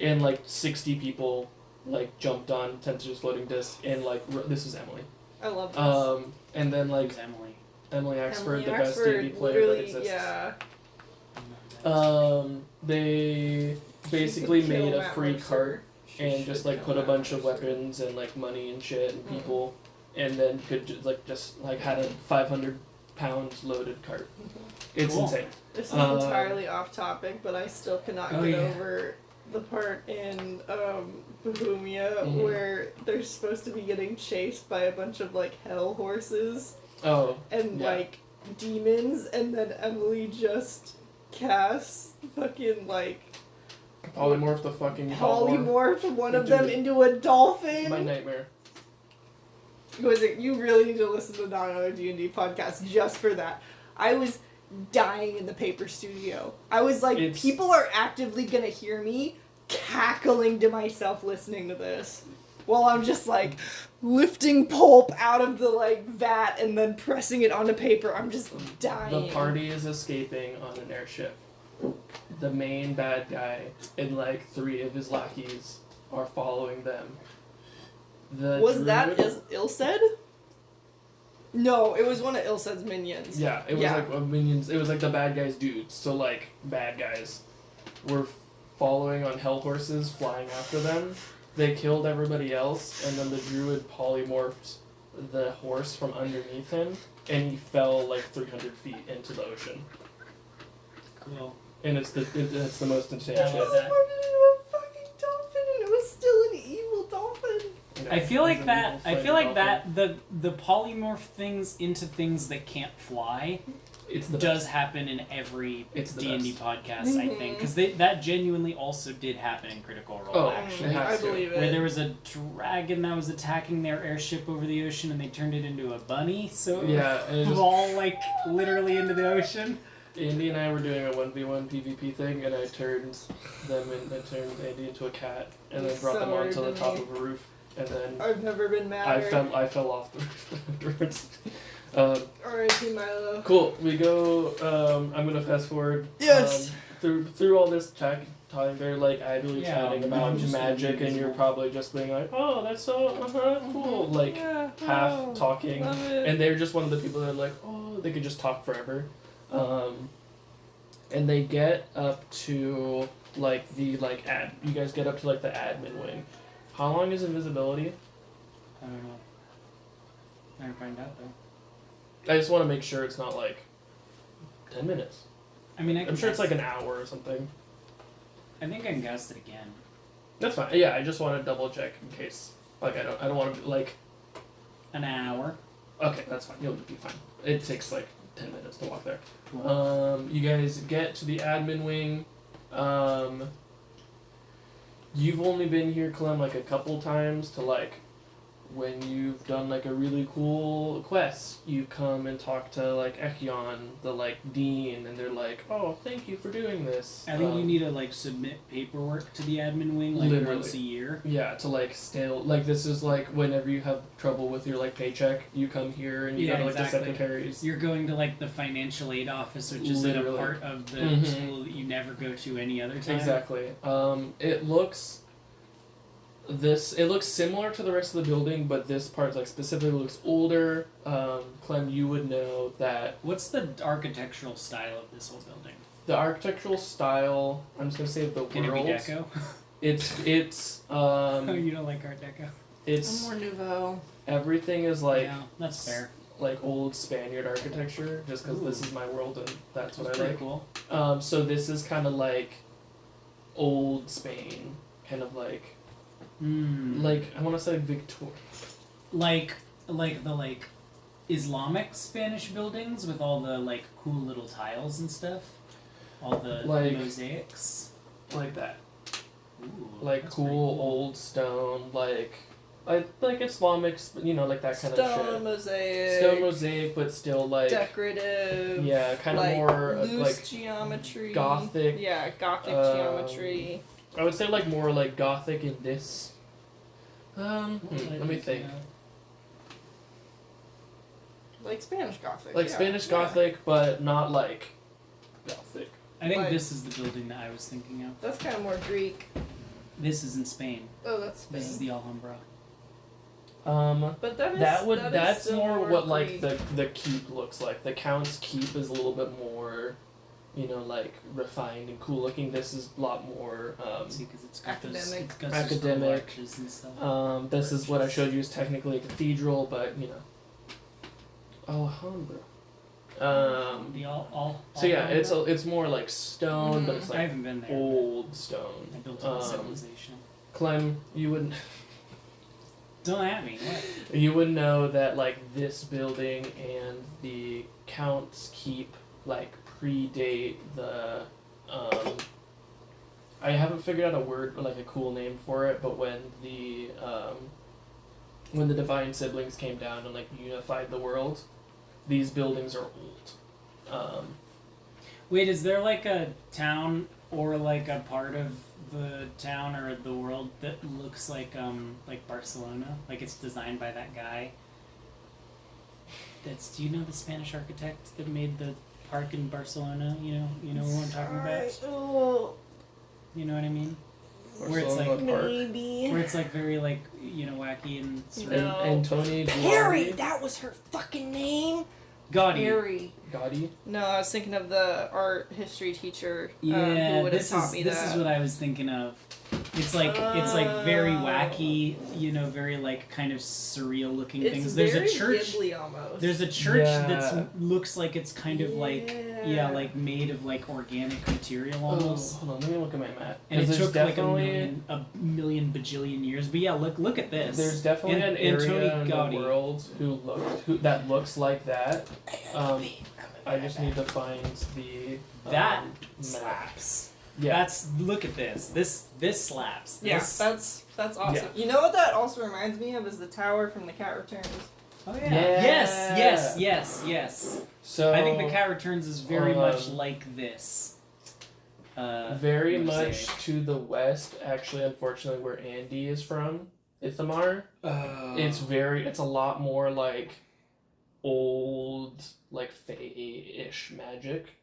and like 60 people like jumped on Tensor's floating disc, and like this is Emily. I love this. And then like Who's Emily? Emily Axford, Emily the best Axford, D&D player that literally, exists. yeah. They basically She could kill made a Matt free Mercer. cart She and should just like kill put a Matt bunch of Mercer. weapons and like money and shit and people, and then could just had a 500-pound loaded cart. It's Cool. insane. This is Um, entirely off topic, but I still cannot Oh, get yeah. over the part in Bohemia Mhm. where they're supposed to be getting chased by a bunch of like hell horses Oh, and Yeah. like demons, and then Emily just casts fucking like polymorph the fucking Hellborn. polymorph one of Dude. them into a dolphin. My nightmare. You really need to listen to Not Another D&D podcast just for that. I was dying in the paper studio. I was like, It's- people are actively gonna hear me cackling to myself listening to this. While I'm just like lifting pulp out of the like vat and then pressing it onto paper. I'm just dying. The party is escaping on an airship. The main bad guy and like 3 of his lackeys are following them. The Was that druid- as ill said? No, it was one of Ilsed's minions. Yeah, it was Yeah. like minions. It was like the bad guys' dudes. So like bad guys were following on hell horses, flying after them. They killed everybody else, and then the druid polymorphed the horse from underneath him, and he fell like 300 feet into the ocean. Cool. And it's the most insane I shit. love that. A fucking dolphin, and it was still an evil dolphin. You know, I feel he's like an that. evil I feel friend like dolphin. that the polymorph things into things that can't fly It's the does best. happen in every It's the D&D best. podcast, I think, because that genuinely also did happen in Critical Role. Oh, actually, it has I to. believe it. where there was a dragon that was attacking their airship over the ocean, and they turned it into a bunny, so it Yeah, and it would just, fall like literally into the ocean. Andy and I were doing a 1v1 PvP thing, and I turned Andy into a cat, and then It's brought so them onto the weird to top me. of a roof, and then I've never been madder. I fell off the roof afterwards. R.I.P. Milo. Cool. We go. I'm gonna fast forward. Yes. Through all this talking, they're like idly Yeah, chatting no, about I'm just magic, gonna and you're use probably just being like, "Oh, that's so cool," like Yeah, half oh, talking, love it. and they're just one of the people that are like, "Oh, they could just talk forever," and they get up to like the You guys get up to like the admin wing. How long is invisibility? I don't know. I can find out though. I just want to make sure it's not like 10 minutes. I mean, I'm sure it's like an hour or something. I think I can guess it again. That's fine. Yeah, I just want to double check in case. Like I don't want to like. An hour. Okay, that's fine. You'll be fine. It takes like 10 minutes to walk there. Cool. You guys get to the admin wing. You've only been here, Clem, like a couple times to like when you've done like a really cool quest, you come and talk to like Echion, the like dean, and they're like, "Oh, thank you for doing this." I think you need to like submit paperwork to the admin wing like Literally. once a year. Yeah, to like still like this is like whenever you have trouble with your like paycheck, you come here and you Yeah, go to like exactly. the secretaries. You're going to like the financial aid office, which is in a Literally. part of the Mhm. school that you never go to any other time. Exactly. It looks similar to the rest of the building, but this part like specifically looks older. Clem, you would know that What's the architectural style of this whole building? the architectural style. I'm just gonna say the Can world. it be deco? It's Oh, you don't like Art Deco? it's More Nouveau. everything is like yeah, that's fair. like old Spaniard architecture, just because this Ooh. is my world and that's what That's I pretty like. cool. So this is kind of like old Spain, kind of like I want to say Victor. like the Islamic Spanish buildings with all the like cool little tiles and stuff, all the Like- mosaics. Like that. Ooh, Like that's cool pretty cool. old stone, like Islamic, like that kind Stone of shit. mosaic. Stone mosaic, but still like Decorative. yeah, kind of like, more loose like geometry. Gothic, Yeah, Gothic um, geometry. I would say like more like Gothic in this. Let me think. Like Spanish Gothic. Like yeah, Spanish yeah. Gothic, but not like Gothic. I think like- this is the building that I was thinking of. That's kind of more Greek. This is in Spain. Oh, that's Spain. This is the Alhambra. But that is That's still more what like Greek. the keep looks like. The Count's keep is a little bit more, like refined and cool looking. This is a lot more. See, because it's got those, Academic. it's got those little Academic. arches and stuff. This is what I showed you is technically a cathedral, but Alhambra. The all. So yeah, it's more like stone, but it's I like haven't been there. but old stone. I built a civilization. Clem, you would Don't at me. What? you would know that like this building and the Count's keep like predate the I haven't figured out a word like a cool name for it, but when the divine siblings came down and like unified the world, these buildings are old. Wait, is there like a town or like a part of the town or the world that looks like Barcelona? Like it's designed by that guy. Do you know the Spanish architect that made the park in Barcelona? You know what I'm talking about? Oh, You know what I mean? Or Where it's Sloan like- Glen Park. Maybe. Where it's like very like wacky and sort And, of No. and Tony Harry, Duarte. that was her fucking name. gaudy. Harry. Gotti. No, I was thinking of the art history teacher Yeah, who would have this taught is me this that. is what I was thinking of. It's like very wacky, very like kind of surreal looking It's things. There's very a church. Ghibli almost. There's a church Yeah. that's looks like it's kind of like like made of like organic material Oh, almost. hold on, let me look at my map. And it 'Cause took there's like definitely a million bajillion years. But yeah, look at this. there's definitely And- an and Tony area in Gotti. the world that looks like that. I just need to find the That map. slaps. Yeah. That's look at this. This slaps. Yeah, This, that's awesome. Yeah. You know what that also reminds me of is the tower from The Cat Returns. oh yeah. Yeah. Yes. So I think the Cat Returns is very much um, like this. very mosaic. much to the west, actually, unfortunately, where Andy is from, Ithamar. It's a lot more like old, like fae-ish magic.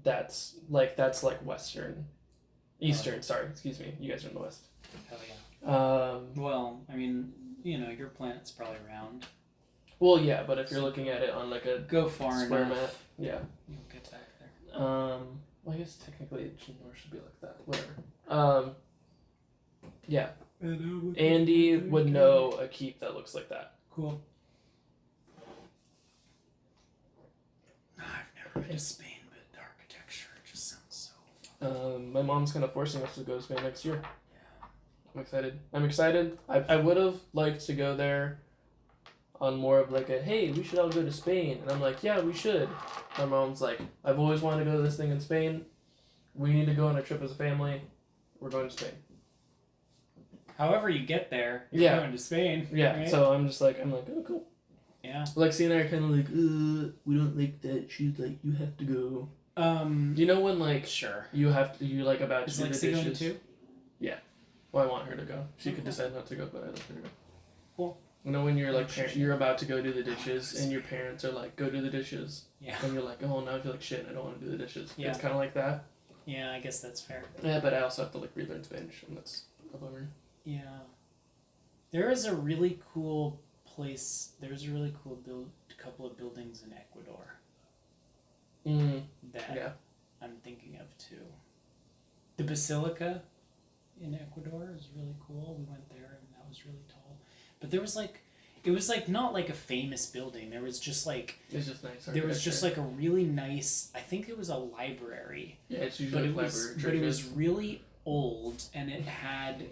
That's like Western, Eastern. Sorry, excuse me. You guys are in the west. Hell yeah. Um. Well, I mean, your planet's probably round. Well, yeah, but if you're looking at it on like a Go far square enough. map, yeah. You'll get back there. Well, I guess technically Genor should be like that. Whatever. Yeah. Andy would know a keep that looks like that. Cool. I've never been to Spain, but the architecture just sounds so. My mom's kind of forcing us to go to Spain next year. I'm excited. I would have liked to go there on more of like a, hey, we should all go to Spain. And I'm like, yeah, we should. My mom's like, I've always wanted to go to this thing in Spain. We need to go on a trip as a family. We're going to Spain. However you get there, you're Yeah. going to Spain. Yeah, right? so I'm like, oh, cool. Yeah. Lexi and I are kind of like, we don't like that. She's like, you have to go. You know when like Sure. you like about to Is do the Lexi going dishes? too? Well, I want her to go. She could Okay. decide not to go, but I'd like her to go. Cool. You know when you're like you're about to go do the dishes and your parents are like, go do the dishes, Yeah. and you're like, oh, now I feel like shit. I don't want to do the dishes. Yeah. It's kind of like that. Yeah, I guess that's fair. Yeah, but I also have to like relearn Spanish, and that's a bummer. Yeah. There is a really cool place. There's a really cool couple of buildings in Ecuador that Yeah. I'm thinking of too. The Basilica in Ecuador is really cool. We went there and that was really tall. But there was like, it was like not like a famous building. There was just like, It's just nice. there was just like a really nice, I think it was a library. yeah, it's But usually it was, but it was really old and it had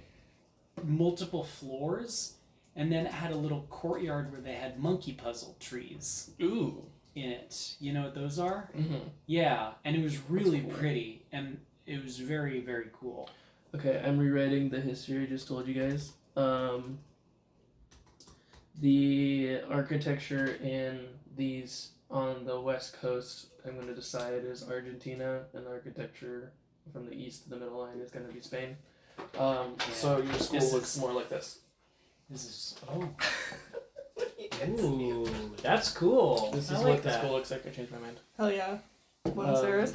multiple floors. And then it had a little courtyard where they had monkey puzzle trees ooh. in it. You know what those are? Mm-hmm. Yeah, and it was really cool. pretty, and it was very, very cool. Okay, I'm rewriting the history I just told you guys. The architecture in these on the west coast, I'm going to decide is Argentina, and the architecture from the east to the middle line is going to be Spain. So your school This looks is- more like this. This is oh, You guys see? ooh, that's cool. This I is like what the that. school looks like. I changed my mind. Hell yeah. Buenos Um, Aires.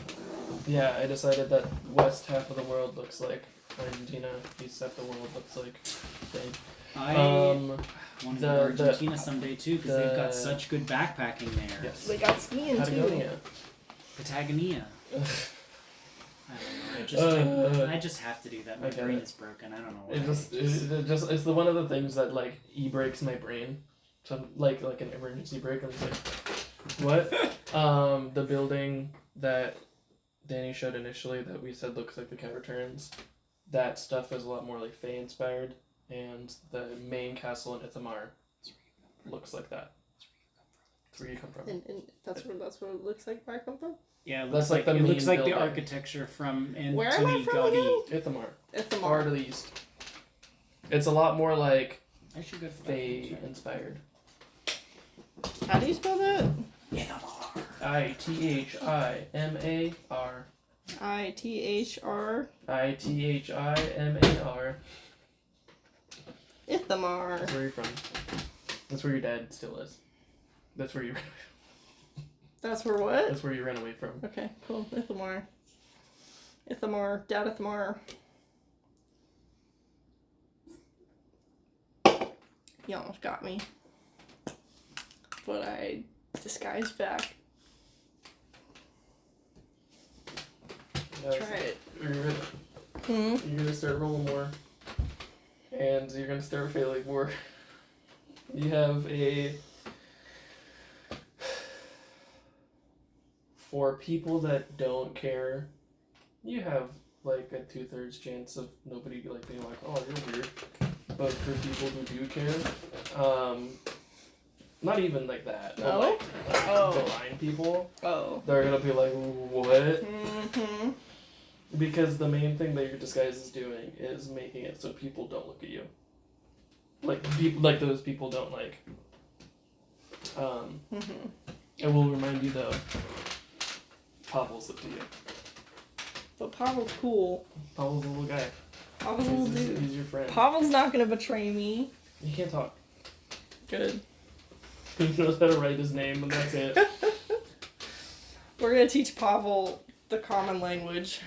Yeah, I decided that west half of the world looks like Argentina, east half of the world looks like Spain. I Um, want to the- go to Argentina someday too because they've got the- such good backpacking there. yes. They got skiing too. Patagonia. Patagonia. I don't know. I just have to do that. My I get brain it. is broken. I don't know why. It's the one of the things that like breaks my brain. So like an emergency break. I'm just like, what? The building that Danny showed initially that we said looks like the Cat Returns. That stuff is a lot more like Fae inspired, and the main castle in Ithamar looks like that. That's where you come from. And that's what it looks like where I come from. Yeah, it That's looks like like the it looks main like the building. architecture from Where am I Antoni from Gaudi. again? Ithamar, It's the far to the east. It's a lot more like I should go for Fae inspired. How do you spell that? Ithimar. ITHR. Ithimar. Ithamar. That's where you're from. That's where your dad still is. That's where you. That's where what? That's where you ran away from. Okay, cool. Ithamar. Ithamar. Dad Ithamar. You almost got me. But I disguised back. Try it. You're gonna start rolling more. And you're gonna start failing more. You have a... For people that don't care, you have like a 2/3 chance of nobody like being like, oh, you're weird. But for people who do care, not even like that. But No? like Oh. divine people, Oh. they're gonna be like, what? Mm-hmm. Because the main thing that your disguise is doing is making it so people don't look at you. Like people, like those people don't like. Mm-hmm. It will remind you though. Pavel's up to you. But Pavel's cool. Pavel's a little guy. Pavel's a little dude. He's your friend. Pavel's not gonna betray me. He can't talk. Good. He knows how to write his name, and that's it. We're gonna teach Pavel the common language.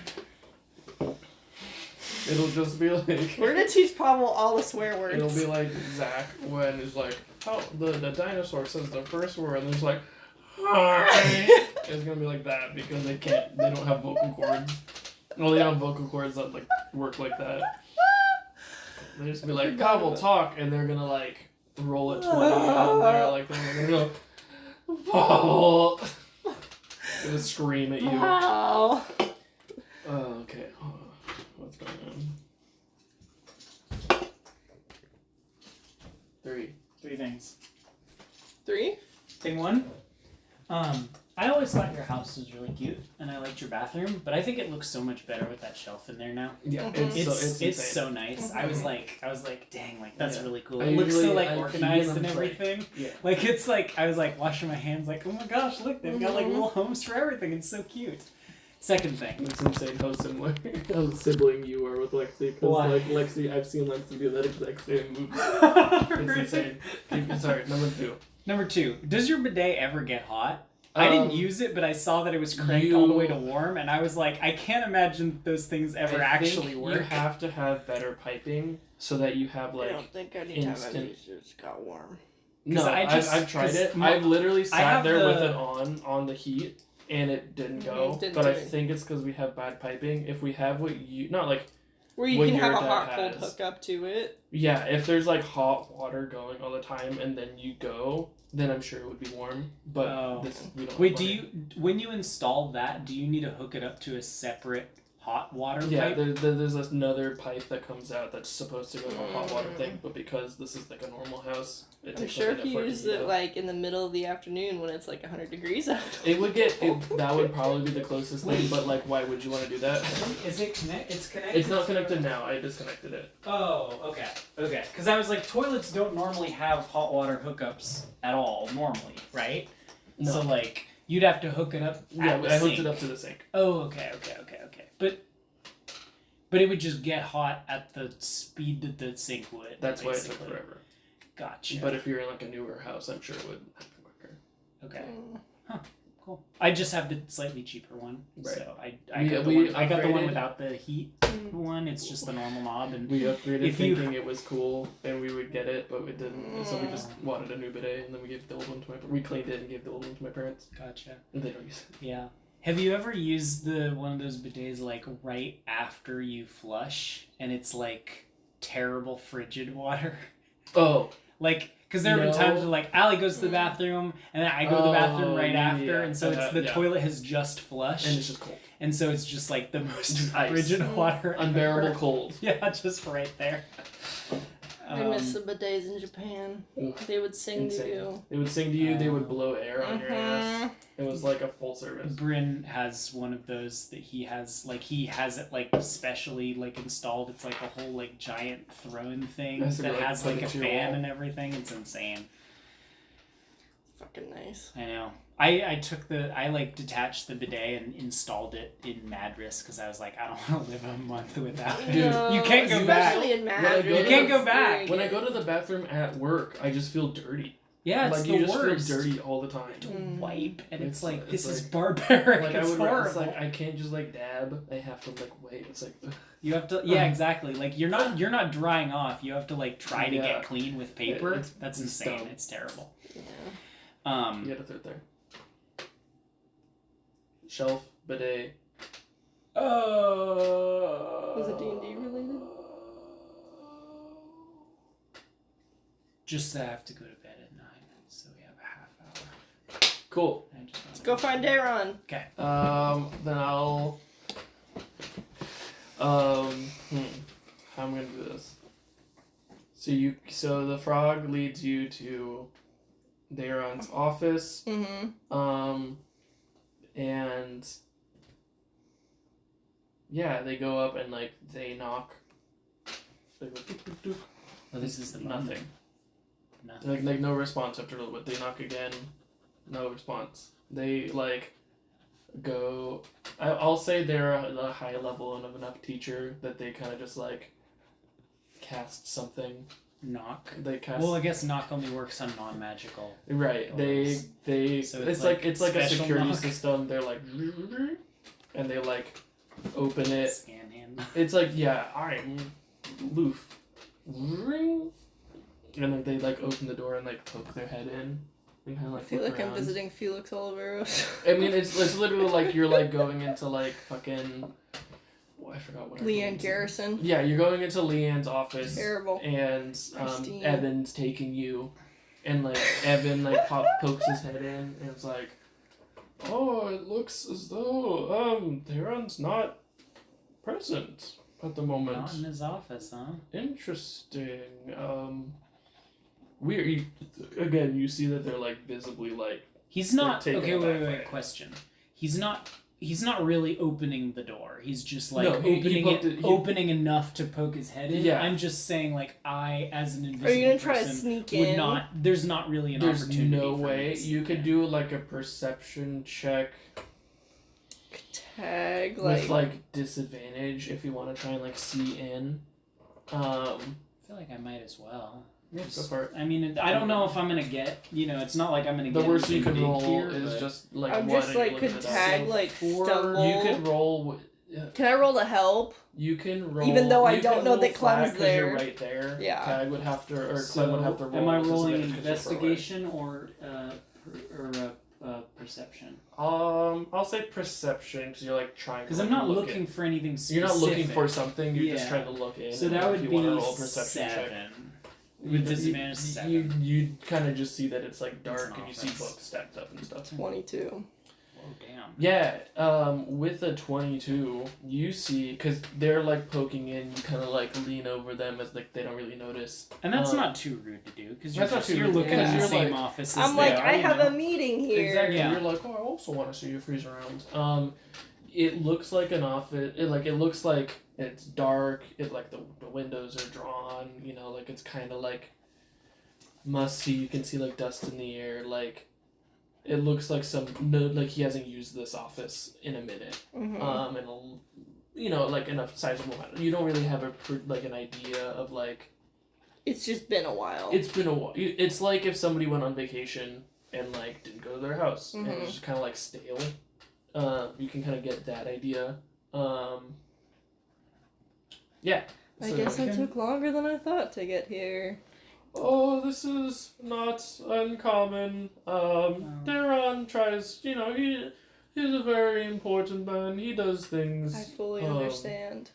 It'll just be like. We're gonna teach Pavel all the swear words. It'll be like Zach when it's like, oh, the dinosaur says the first word, and there's like, hi. It's gonna be like that because they don't have vocal cords. Well, they don't have vocal cords that like work like that. They just be like, Pavel, talk, and they're gonna like roll it 20 and they're like, they're gonna go, Pavel. Gonna scream at you. Wow. Oh, okay. What's going on? 3. 3 things. 3? Thing 1, I always thought your house was really cute, and I liked your bathroom, but I think it looks so much better with that shelf in there now. Yeah, Mhm. it's It's insane. so nice. I was like, dang, like that's Yeah. really cool. I It looks so usually- like I organized keep and them, like- everything. Yeah. Like it's like I was like washing my hands, like oh my gosh, look, they've got like Mhm. little homes for everything. It's so cute. Second thing. It's insane how similar, how sibling you are with Lexi. Because Why? like Lexi, I've seen Lexi do that exact same move. It's insane. Sorry, number 2. Number 2, does your bidet ever get hot? I didn't use it, but I saw that it was cranked all the way to warm, and I was like, I can't imagine those things ever actually work. You have to have better piping so that you have I like. don't think I need to have instant- any. It just got warm. No, I've tried 'cause it. my- I've literally sat have there with the- it on the heat, and it didn't go. Didn't but do I it. think it's because we have bad piping. If we have what you not like. Where you What can have your a dad hot cold has. hookup to it. Yeah, if there's like hot water going all the time and then you go, then I'm sure it would be warm. But Oh. this we don't. Wait, have do money. you when you install that, do you need to hook it up to a separate hot water Yeah, pipe? there's another pipe that comes out that's supposed to go to a hot water thing, but because this is like a normal house, it I'm takes sure a if minute you for it to use heat it up. like in the middle of the afternoon when it's like 100 degrees out. It would get that would probably be the closest thing, but like, why would you want to do that? Is it connect? It's connected. It's not connected now. I disconnected it. Oh, okay. Because I was like, toilets don't normally have hot water hookups at all, normally, right? No. So like, you'd have to hook it up. Yeah, at the I hooked sink. it up to the sink. Oh, okay. But it would just get hot at the speed that the sink would. That's why it took basically. forever. Gotcha. But if you're in like a newer house, I'm sure it would happen quicker. Okay. Cool. I just have the slightly cheaper one, Right. so I We- got we the one upgraded- without the heat one. It's just the normal knob, and We upgraded If you- thinking it was cool and we would get it, but we didn't. So we just wanted a new bidet and then we gave the old one to we cleaned it and gave the old one to my parents. gotcha. And they don't use it. Yeah. Have you ever used the one of those bidets like right after you flush, and it's like terrible frigid water? Oh. Like, because there have been No. times where like Allie goes to the bathroom, and then I go to the bathroom right after, yeah. and so it's the Yeah. toilet has just flushed, And it's just cold. and so it's just like the most Just ice. frigid water, Unbearable ever. cold. Yeah, just right there. I miss the bidets in Japan. Oof. They would sing Insane. to you. They would sing to you, they would blow air on your ass. Mhm. It was like a full service. Bryn has one of those that he has it like specially like installed. It's like a whole like giant throne thing Has to be, that like, has put like a into your fan wall. and everything. It's insane. Fucking nice. I know. I like detached the bidet and installed it in Madras because I was like, I don't want to live a month without it. Dude, you can't go back. Especially in I Madrid. go- You can't go back. When I go to the bathroom at work, I just feel dirty. Yeah, it's like the you just worst. feel dirty all the time. To wipe, and it's It's- like it's this is like- barbaric. Like it's I would, horrible. it's like I can't just like dab. I have to like wait. It's like You have to, yeah, exactly. Like you're not drying off. You have to like try to Yeah. get clean with paper. It's- That's it's insane. dumb. It's terrible. Yeah. you gotta throw it there. Shelf, bidet. Was it D&D related? Just that I have to go to bed at 9, so we have a half hour. Cool. I just Let's go find Daron. Okay. Then I'll. How am I gonna do this? So the frog leads you to Daron's office. Mm-hmm. And yeah, they go up and like they knock. They go dook, dook, dook. Well, this is the Nothing. Nothing. Like no response after a little bit. They knock again, no response. They like go. I'll say they're a high level and of enough teacher that they kind of just like cast something. Knock. They cast. Well, I guess knock only works on non-magical. Right. They So it's it's like a special security knock? system. They're like, and they like open it. Scan him. It's like, yeah, I'm Loof. Ring. And like they like open the door and like poke their head in and kind of I like feel look like I'm around. visiting Felix Oliveros. I mean, it's literally like you're like going into like fucking. Oh, I forgot what. her name Leanne is. Garrison. Yeah, you're going into Leanne's office. Terrible. And Christine. Evan's taking you, and like Evan like pokes his head in and it's like, oh, it looks as though Daron's not present at the moment. Not in his office, huh? Interesting. Weird. Again, you see that they're like visibly like. He's not. taken Okay, aback by wait. it. Question. He's not really opening the door. He's just like No, he opening poked it, it- he- opening enough to poke his head in. Yeah. I'm just saying, like I, as an invisible Are you gonna try to person, sneak would in? not. There's not really an There's opportunity. no for way this. you could Yeah. do like a perception check Tag with like disadvantage if you want to try and like see in. I feel like I might as well. Yeah, go for it. I mean, I don't know if I'm gonna get. It's not like I'm gonna The get. worst you anything could big roll here, is but- just like I'm one. just and you like look could at the tag dice. like four- stumble. You could roll. Can I roll to help? You can roll. Even though I you don't can know roll that Clem's flat 'cause you're there. right there. Yeah. Tag would have to, or So, Clem would have to roll. am I with rolling disadvantage 'cause you're far away. investigation or perception? I'll say perception because you're like trying. Because to, I'm like, not look looking in. for anything specific. You're not looking for something. You're just Yeah. trying to look in. So and that if would you be want to roll a perception check. 7. With disadvantage, 7. You kind of just see that it's like dark an and you see offense. books stacked up and stuff. 22. Oh damn. Yeah, with a 22, you see, because they're like poking in, you kind of like lean over them as like they don't really notice. And that's Um, not too rude to do because you're, that's not too you're rude, looking because at the you're same like- office as I'm they like, are, I you have know? a meeting here. Exactly. Yeah. You're like, oh, I also want to see you freeze around. It looks like an office. It looks like it's dark. It like the windows are drawn. You know, like it's kind of like musty. You can see like dust in the air. Like it looks like like he hasn't used this office in a minute. Mm-hmm. And like in a sizable amount. You don't really have an idea of like. It's just been a while. It's been a while. It's like if somebody went on vacation and like didn't go to their house and Mhm. it's just kind of like stale. You can kind of get that idea. Yeah. I So- guess I took longer than I thought to get here. Oh, this is not uncommon. Daron tries. He's a very important man. He does things. I fully Um, understand.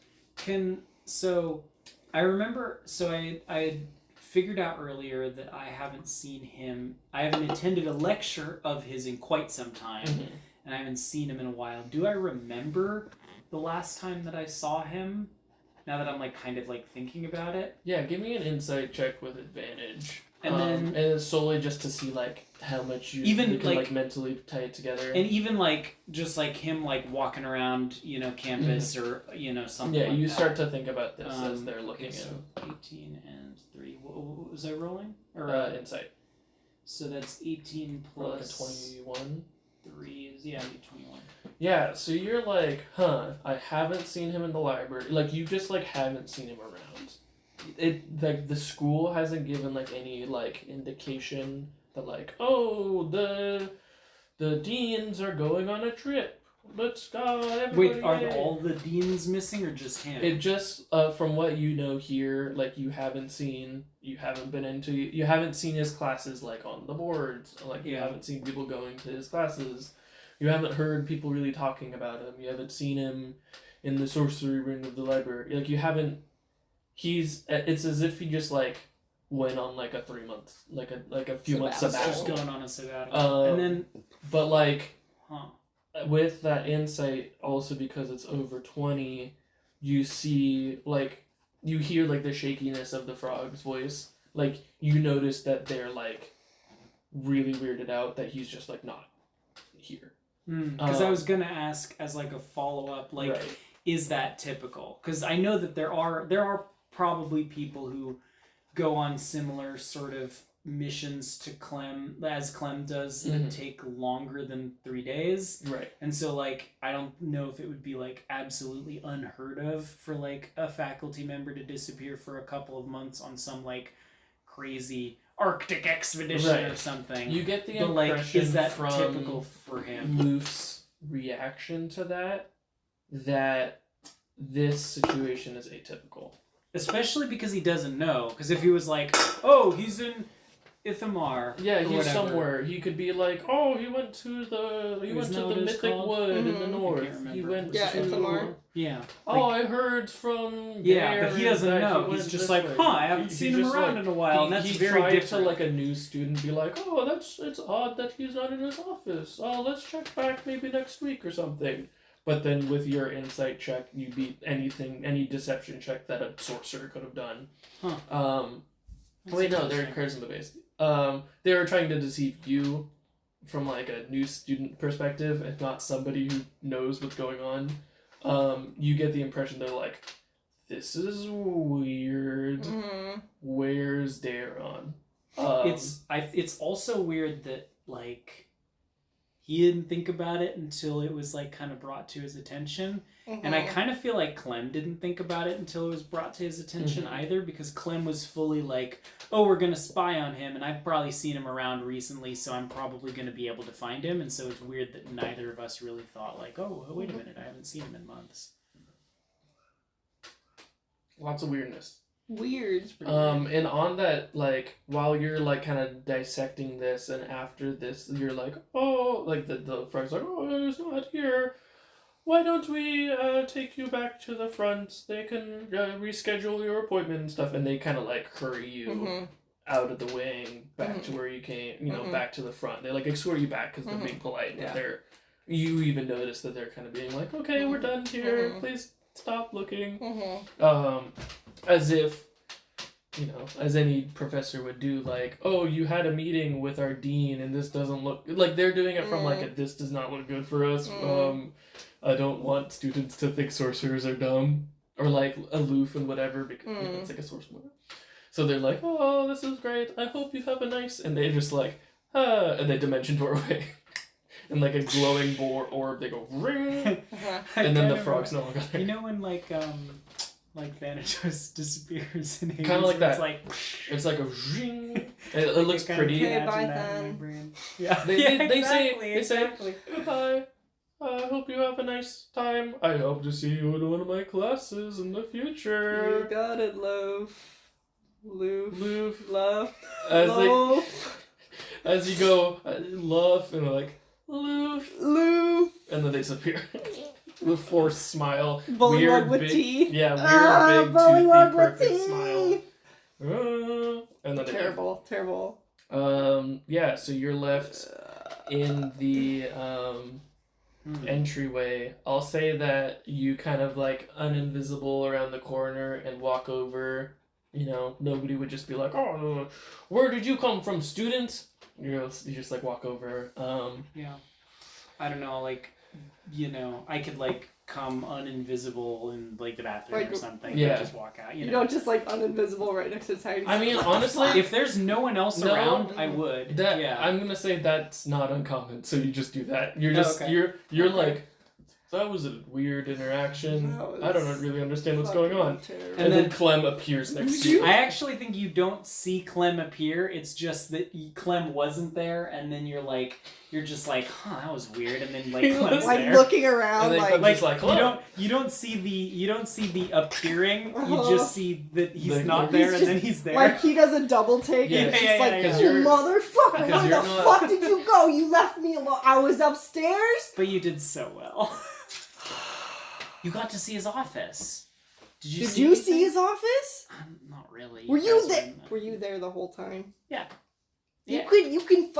I remember. So I had figured out earlier that I haven't seen him. I haven't attended a lecture of his in quite some time, Mhm. and I haven't seen him in a while. Do I remember the last time that I saw him? Now that I'm like kind of like thinking about it, Yeah, give me an insight check with advantage. And then- and it's solely just to see like how much you Even, can like- like mentally tie it together. and even like just like him like walking around, campus or something. Yeah, like you that. start to think about this as Um, they're looking okay, at so 18 and 3. What was I rolling? Or insight. so that's 18 Or like a plus 21. 3 is 21. Yeah, so you're like, I haven't seen him in the library. Like you just like haven't seen him around. It like the school hasn't given like any like indication That like, oh, the deans are going on a trip. Let's go, everybody. Wait, are yay." all the deans missing or just him? It just from what you know here, like you haven't seen his classes like on the boards, like you Yeah. haven't seen people going to his classes, you haven't heard people really talking about him, you haven't seen him in the sorcery ring of the library, like you haven't. It's as if he just like went on like a 3 month, like a few months Sabbatical. just sabbatical. going on a sabbatical. Uh, and then, But like huh. with that insight, also because it's over 20, you see like you hear like the shakiness of the frog's voice. Like you notice that they're like really weirded out that he's just like not here. Because I was gonna ask as like a follow up, like, Right. is that typical? Because I know that there are probably people who go on similar sort of missions to Clem as Clem does that Mhm. take longer than 3 days. Right. And so, like, I don't know if it would be, like, absolutely unheard of for, like, a faculty member to disappear for a couple of months on some, like, crazy Arctic expedition or Right. something. You get the but, like, impression is that from typical for him? Luke's reaction to that this situation is atypical. Especially because he doesn't know. Because if he was like, oh, he's in Ithamar. Yeah, or he's whatever. somewhere. He could be like, oh, he went to the Isn't that the what it's mythic called? wood in the Mhm. I north. can't He remember. went Yeah, to Ithamar. Yeah. Oh, Like, I heard from yeah, but there he doesn't that know. he He's went just this like, way. huh, I haven't He seen him just, around like, in a while, and that's he very tried different. to like a new student be like, oh, it's odd that he's not in his office. Oh, let's check back maybe next week or something. But then with your insight check, you beat any deception check that a sorcerer could have done. Huh. That's Wait, no, they're interesting. charisma based. They were trying to deceive you from like a new student perspective and not somebody who knows what's going on. You get the impression they're like, this is weird. Mhm. Where's Daron? It's also weird that like he didn't think about it until it was like kind of brought to his attention. And I kind of feel like Clem didn't think about it until it was brought to his attention Mhm. either, because Clem was fully like, oh, we're going to spy on him, and I've probably seen him around recently, so I'm probably going to be able to find him. And so it's weird that neither of us really thought like, oh, wait a minute, I haven't seen him in months. Lots of weirdness. Weird. And on that, like, while you're like kind of dissecting this, and after this, you're like, oh, like the frog's like, oh, he's not here. Why don't we take you back to the front? They can reschedule your appointment and stuff, and they kind of like hurry you Mhm. out of the wing back to where you came, Mhm. back to the front. They like escort you back because they're being polite. Yeah. But you even notice that they're kind of being like, okay, we're done here. Mhm. Please stop looking. Mhm. As if, as any professor would do, like, oh, you had a meeting with our dean and this doesn't look, like, they're doing it from, like, this does not look good for us, I don't want students to think sorcerers are dumb, or, like, aloof and whatever, because, it's like a sorcerer. So they're like, oh, this is great, I hope you have a nice, and they just, like, and they dimension door away. And, like, a glowing orb, they go, ring, Uh-huh. and then the Kind of, frog's no longer there. You know when like Thanatos disappears and Kinda like that. It's like It's like a ring. It looks I kind of pretty. Okay, imagine bye, that in my Than. brain. Yeah, They say exactly. goodbye. I hope you have a nice time. I hope to see you in one of my classes in the You future. got it, Loaf. Loof. Loof. Love. As they, Loaf. as you go, love, and they're like, Loof, Loof. and then they disappear. The forced smile. Bullywug Weird with big, tea. Yeah, weird big Bullywug toothy with perfect tea. smile. And then they Terrible. Terrible. yeah, so you're left in the entryway. I'll say that you kind of like uninvisible around the corner and walk over. Nobody would just be like, oh, where did you come from, student? You just like walk over. Yeah. I don't know, like, I could like come uninvisible in like the bathroom Like, or something. yeah. And just walk out. You don't just like uninvisible right next to Tidy. I mean, honestly, If there's no one else No. around, I would. I'm gonna say that's not uncommon. So you just do that. You're just Okay. you're Okay. like that was a weird interaction. That was I don't really understand what's going on. Terrible. And then Clem appears next to you. I actually think you don't see Clem appear. It's just that Clem wasn't there, and then you're just like, huh, that was weird, and then He Clem's was like there. looking around, And then like, Clem's just like, you hello. don't see the appearing. You Uh-huh. just see that he's Like, not he's there, and just- then he's there. like he does a double take, Yeah. and it's Yeah, just yeah, like, yeah, because you you're- motherfucker, because where you're the not- fuck did you go? You left me alone. I was upstairs. But you did so well. You got to see his office. Did you Did see you anything? see his office? Not really. Were you guys there? in the- Were you there the whole time? Yeah. You Yeah. could, you can,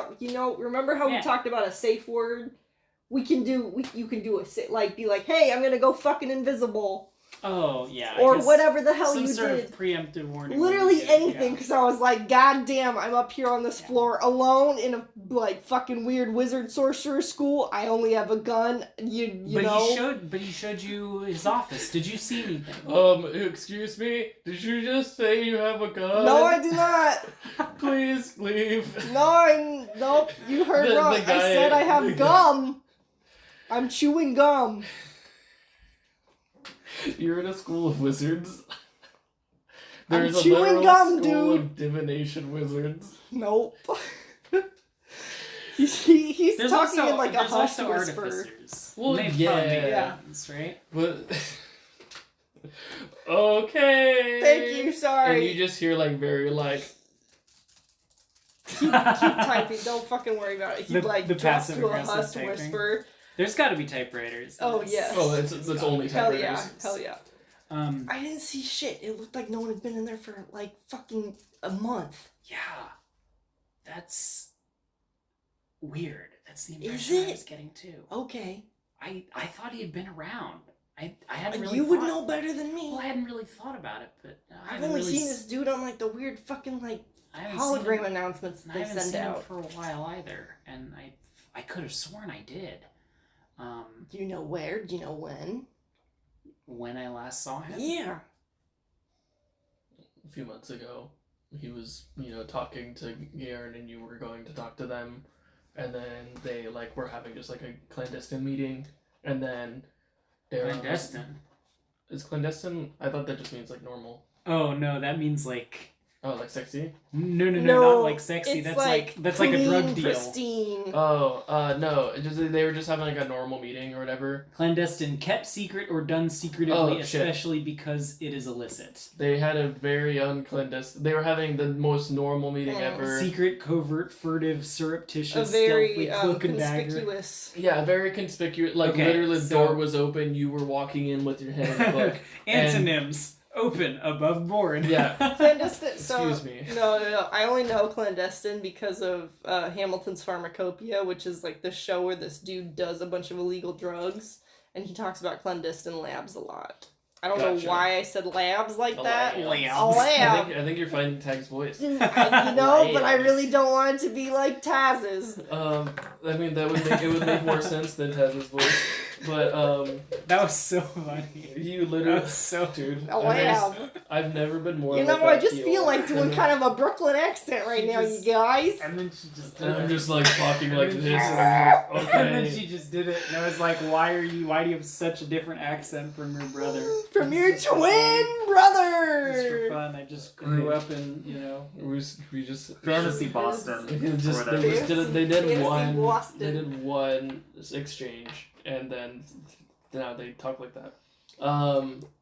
remember how Yeah. we talked about a safe word? You can do be like, hey, I'm gonna go fucking invisible. Oh yeah. I Or guess whatever the hell some you sort did. of preemptive warning. Literally would be good, anything, yeah. because I was like, God damn, I'm up here on this Yeah. floor alone in a like fucking weird wizard sorcerer school. I only have a gun. You But know. he showed you his office. Did you see anything? Excuse me? Did you just say you have a gun? No, I do not. Please leave. Nope. You heard The wrong. I guy- said I the have guy- gum. I'm chewing gum. You're in a school of wizards. I'm There's a chewing literal gum, school dude. of divination wizards. Nope. He's There's talking also, in like a there's hushed also whisper. artificers. Well, They yeah. probably make Yeah. guns, right? But okay. Thank you. And Sorry. you just hear like very like keep typing. Don't fucking worry about it. He The- like the drops passive to a aggressive hushed typing. whisper. There's got to be typewriters. Oh, yes. oh that's only Hell typewriters. yeah. Hell yeah. I I didn't see shit. It looked like no one had been in there for like fucking a month. Yeah, that's weird. That's the Is impression I it? was getting too. Okay. I thought he had been around. I hadn't really. You would thought- know better than me. Well, I hadn't really thought about it, but I I've haven't only really seen this dude on like the weird fucking like I haven't seen hologram him- announcements and they I haven't send seen him out. for a while either, and I could have sworn I did. Do you know where? Do you know when? When I last saw him. Yeah. A few months ago, he was, talking to Garen and you were going to talk to them, and then they were having just a clandestine meeting, and then Darren Clandestine. is clandestine? I thought that just means normal. Oh no, that means like Oh, sexy? no, No, not like sexy. It's That's that's like a clean, drug deal. pristine. Oh, no. They were just having a normal meeting or whatever. Clandestine, kept secret or done secretively, Oh, shit. especially because it is illicit. They had a very unclandestine. They were having the most normal meeting ever. Secret, covert, furtive, A surreptitious, very stealthy, cloak and dagger. conspicuous. Yeah, very conspicuous. Okay, literally, the so- door was open. You were walking in with your hand in the book. Antonyms: open, above board. Yeah. Clandestine. So, Excuse me. No. I only know clandestine because of Hamilton's Pharmacopoeia, which is the show where this dude does a bunch of illegal drugs, and he talks about clandestine labs a lot. I don't Gotcha. know why I said labs like that. Labs. A I lab. think you're finding Tag's voice. But I really don't want it to be like Taz's. I mean that would make more sense than Taz's voice, but That was so funny. you That literally, was so dude. A lab. I've never been more. You know, like I that just to feel you. like doing kind of a Brooklyn accent right She now, just- you guys. And then she just did And I'm it. just talking like And this. then And I'm like, And then okay. she just did it, and I was like, why do you have such a different accent from your brother? From your Just for twin fun. brother! Just for fun. I just grew up in, We just fantasy Boston. Just or they, whatever. just did, they did Fantasy one. Boston. They did one exchange, and then now they talk like that.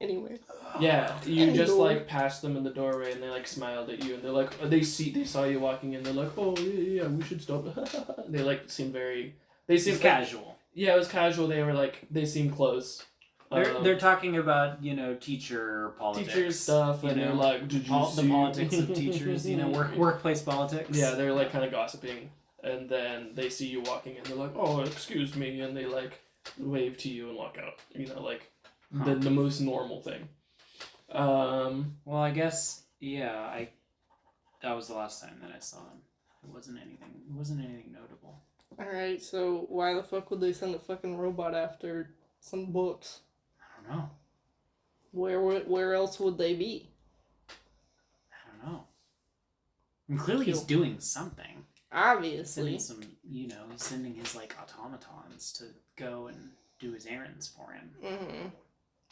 Anyway. Yeah, you just Anywho. passed them in the doorway, and they smiled at you, and they're like, they saw you walking in, they're like, oh yeah, we should stop. They seem very. They seem It's casual. Yeah, it was casual. They were they seemed close. They're talking about teacher politics, teacher stuff, and they're like, did you the see politics of teachers, workplace politics. Yeah, they're kind of gossiping, and then they see you walking in. They're like, "Oh, excuse me," and they wave to you and walk out. The most normal thing. Well, I guess that was the last time that I saw him. It wasn't anything notable. Alright, so why the fuck would they send a fucking robot after some books? I don't know. Where else would they be? I don't know. And clearly he's doing something. Obviously. Sending some, he's sending his automatons to go and do his errands for him. Mm-hmm.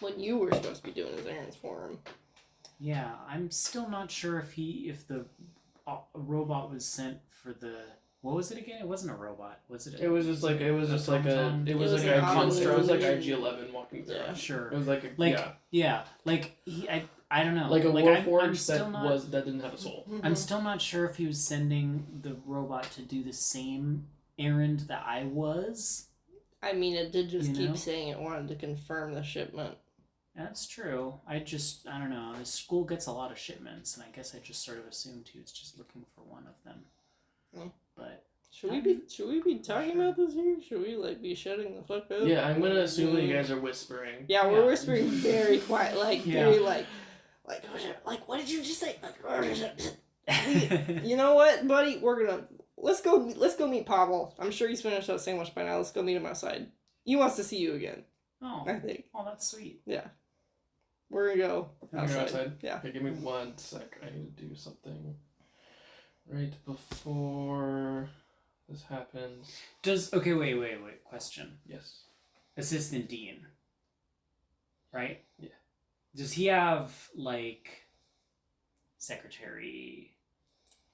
When you were supposed to be doing his errands for him. Yeah, I'm still not sure if the robot was sent for the. What was it again? It wasn't a robot, was it? It was just like it was like an IG automaton. it was like IG-11 walking through. Yeah. Sure. It was like Like like I don't know. like a I'm Warforged still that didn't have a soul. I'm still not sure if he was sending the robot to do the same errand that I was. I mean, it did just You keep know? saying it wanted to confirm the shipment. That's true. I don't know. The school gets a lot of shipments, and I guess I just sort of assumed he was just looking for one of them. Oh. But Should we be talking about this here? Should we like be shutting the fuck up? Yeah, I'm gonna assume that you guys are whispering. Yeah, we're Yeah. whispering very quiet, like Yeah. very like what did you just say? You know what, buddy? Let's go meet Pavel. I'm sure he's finished that sandwich by now. Let's go meet him outside. He wants to see you again, oh, I think. that's sweet. Yeah. We're gonna go You're outside. outside? Yeah. Okay, give me 1 sec. I need to do something right before this happens. Wait. Question. Yes. Assistant Dean. Right? Yeah. Does he have like secretary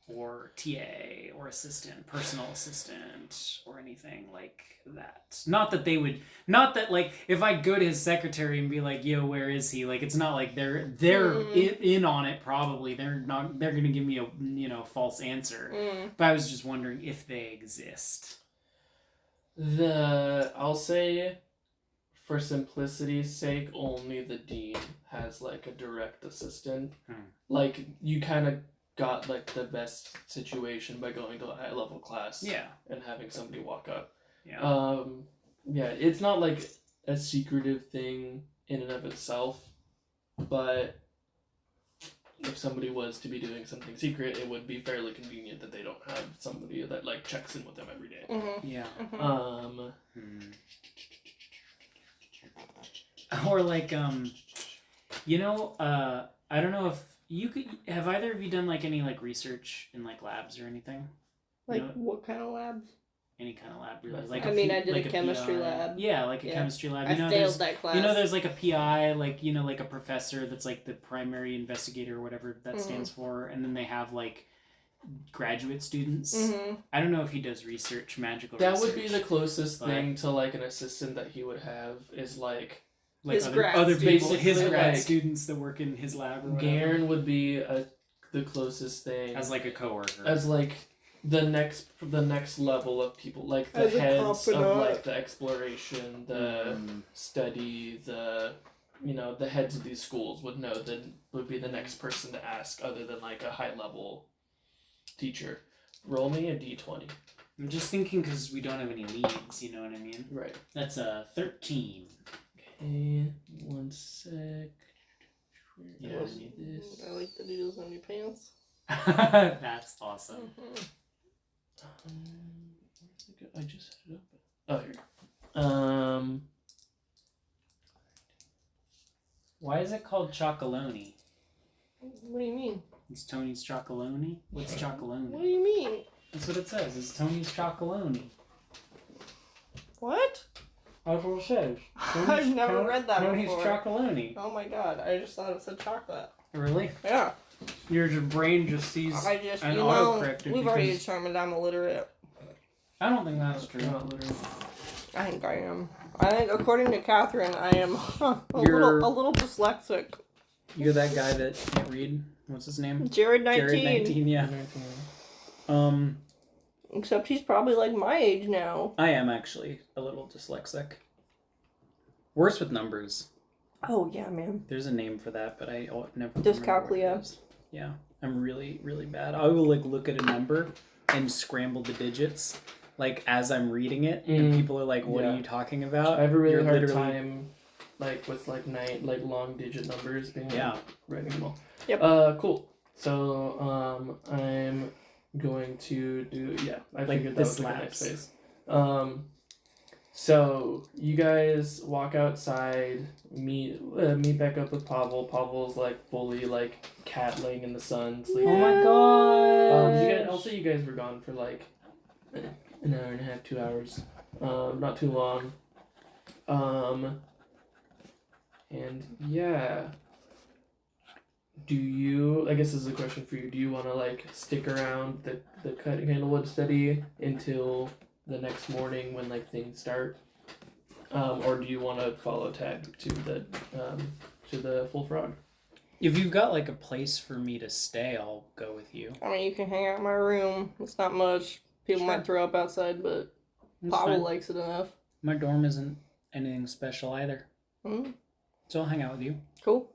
or TA or assistant, personal assistant or anything like that? Not that like if I go to his secretary and be like, "Yo, where is he?" Like it's not like they're in on it probably. They're going to give me a false answer. But I was just wondering if they exist. I'll say, for simplicity's sake, only the dean has like a direct assistant. Like you kind of got like the best situation by going to a high level class. Yeah. And having somebody walk up. Yeah. Yeah, it's not like a secretive thing in and of itself, but if somebody was to be doing something secret, it would be fairly convenient that they don't have somebody that like checks in with them every day. Yeah. Or like I don't know if you could have either of you done like any like research in like labs or anything? Like You know, what kind of labs? any kind of lab really. That's Like I did like a chemistry PI. lab. Yeah, like a Yeah. chemistry lab. I There's failed that class. there's like a PI, like like a professor that's like the primary investigator or whatever that stands for, and then they have like graduate students. I don't know if he does research, magical That research. would be the closest but- thing to like an assistant that he would have is like His other, grad other people, students. his grad Like, students that work in his lab or whatever. Garen would be the closest thing As like a coworker. as like the next level of people, like the As a heads of confidant. like the exploration, the study, the the heads of these schools would would be the next person to ask other than like a high level teacher. Roll me a d20. I'm just thinking because we don't have any leads, you know what I mean? Right. That's a 13. Okay, 1 sec. Yeah, Where I is need this? I like that he doesn't have any pants. That's awesome. I just set it up. Oh, here we go. Why is it called Chocolonely? What do you mean? It's Tony's Chocolonely? What's What Chocolonely? do you mean? That's what it says. It's Tony's Chocolonely. What? That's what it says. I've never read that Tony's before. Chocolonely. Oh my god, I just thought it said chocolate. Really? Yeah. Your brain just sees I just, an you know, autocorrected we've already because- determined I'm illiterate. I don't think that's true. Not literally. I think I am. I think, according to Catherine, I am a You're- little dyslexic. You're that guy that can't read. What's his name? Jared 19. Jared 19, yeah. Except he's probably like my age now. I am actually a little dyslexic. Worse with numbers. Oh yeah, man. There's a name for that, but I never Dyscalculia. remember what it is. Yeah, I'm really, really bad. I will like look at a number and scramble the digits, like as I'm reading it, and people are like, "What Yeah. are you talking about?" I have a really You're hard literally- time, like with like long digit numbers being writing them all. Yep. Cool. So I'm going to do I Like figured that this was like the next slaps. phase. So you guys walk outside, meet back up with Pavel. Pavel's like fully like cat laying in the sun, sleeping. Oh my god! You guys, I'll say you guys were gone for like an hour and a half, 2 hours. Not too long. And yeah. Do you, I guess this is a question for you, do you want to like stick around the Candlewood study until the next morning when like things start? Or do you want to follow Tag to the Full Frog? If you've got like a place for me to stay, I'll go with you. I mean, you can hang out in my room. It's not much. People Sure. might throw up outside, but That's Pavel fine. likes it enough. My dorm isn't anything special either, Mm, so I'll hang out with you. cool.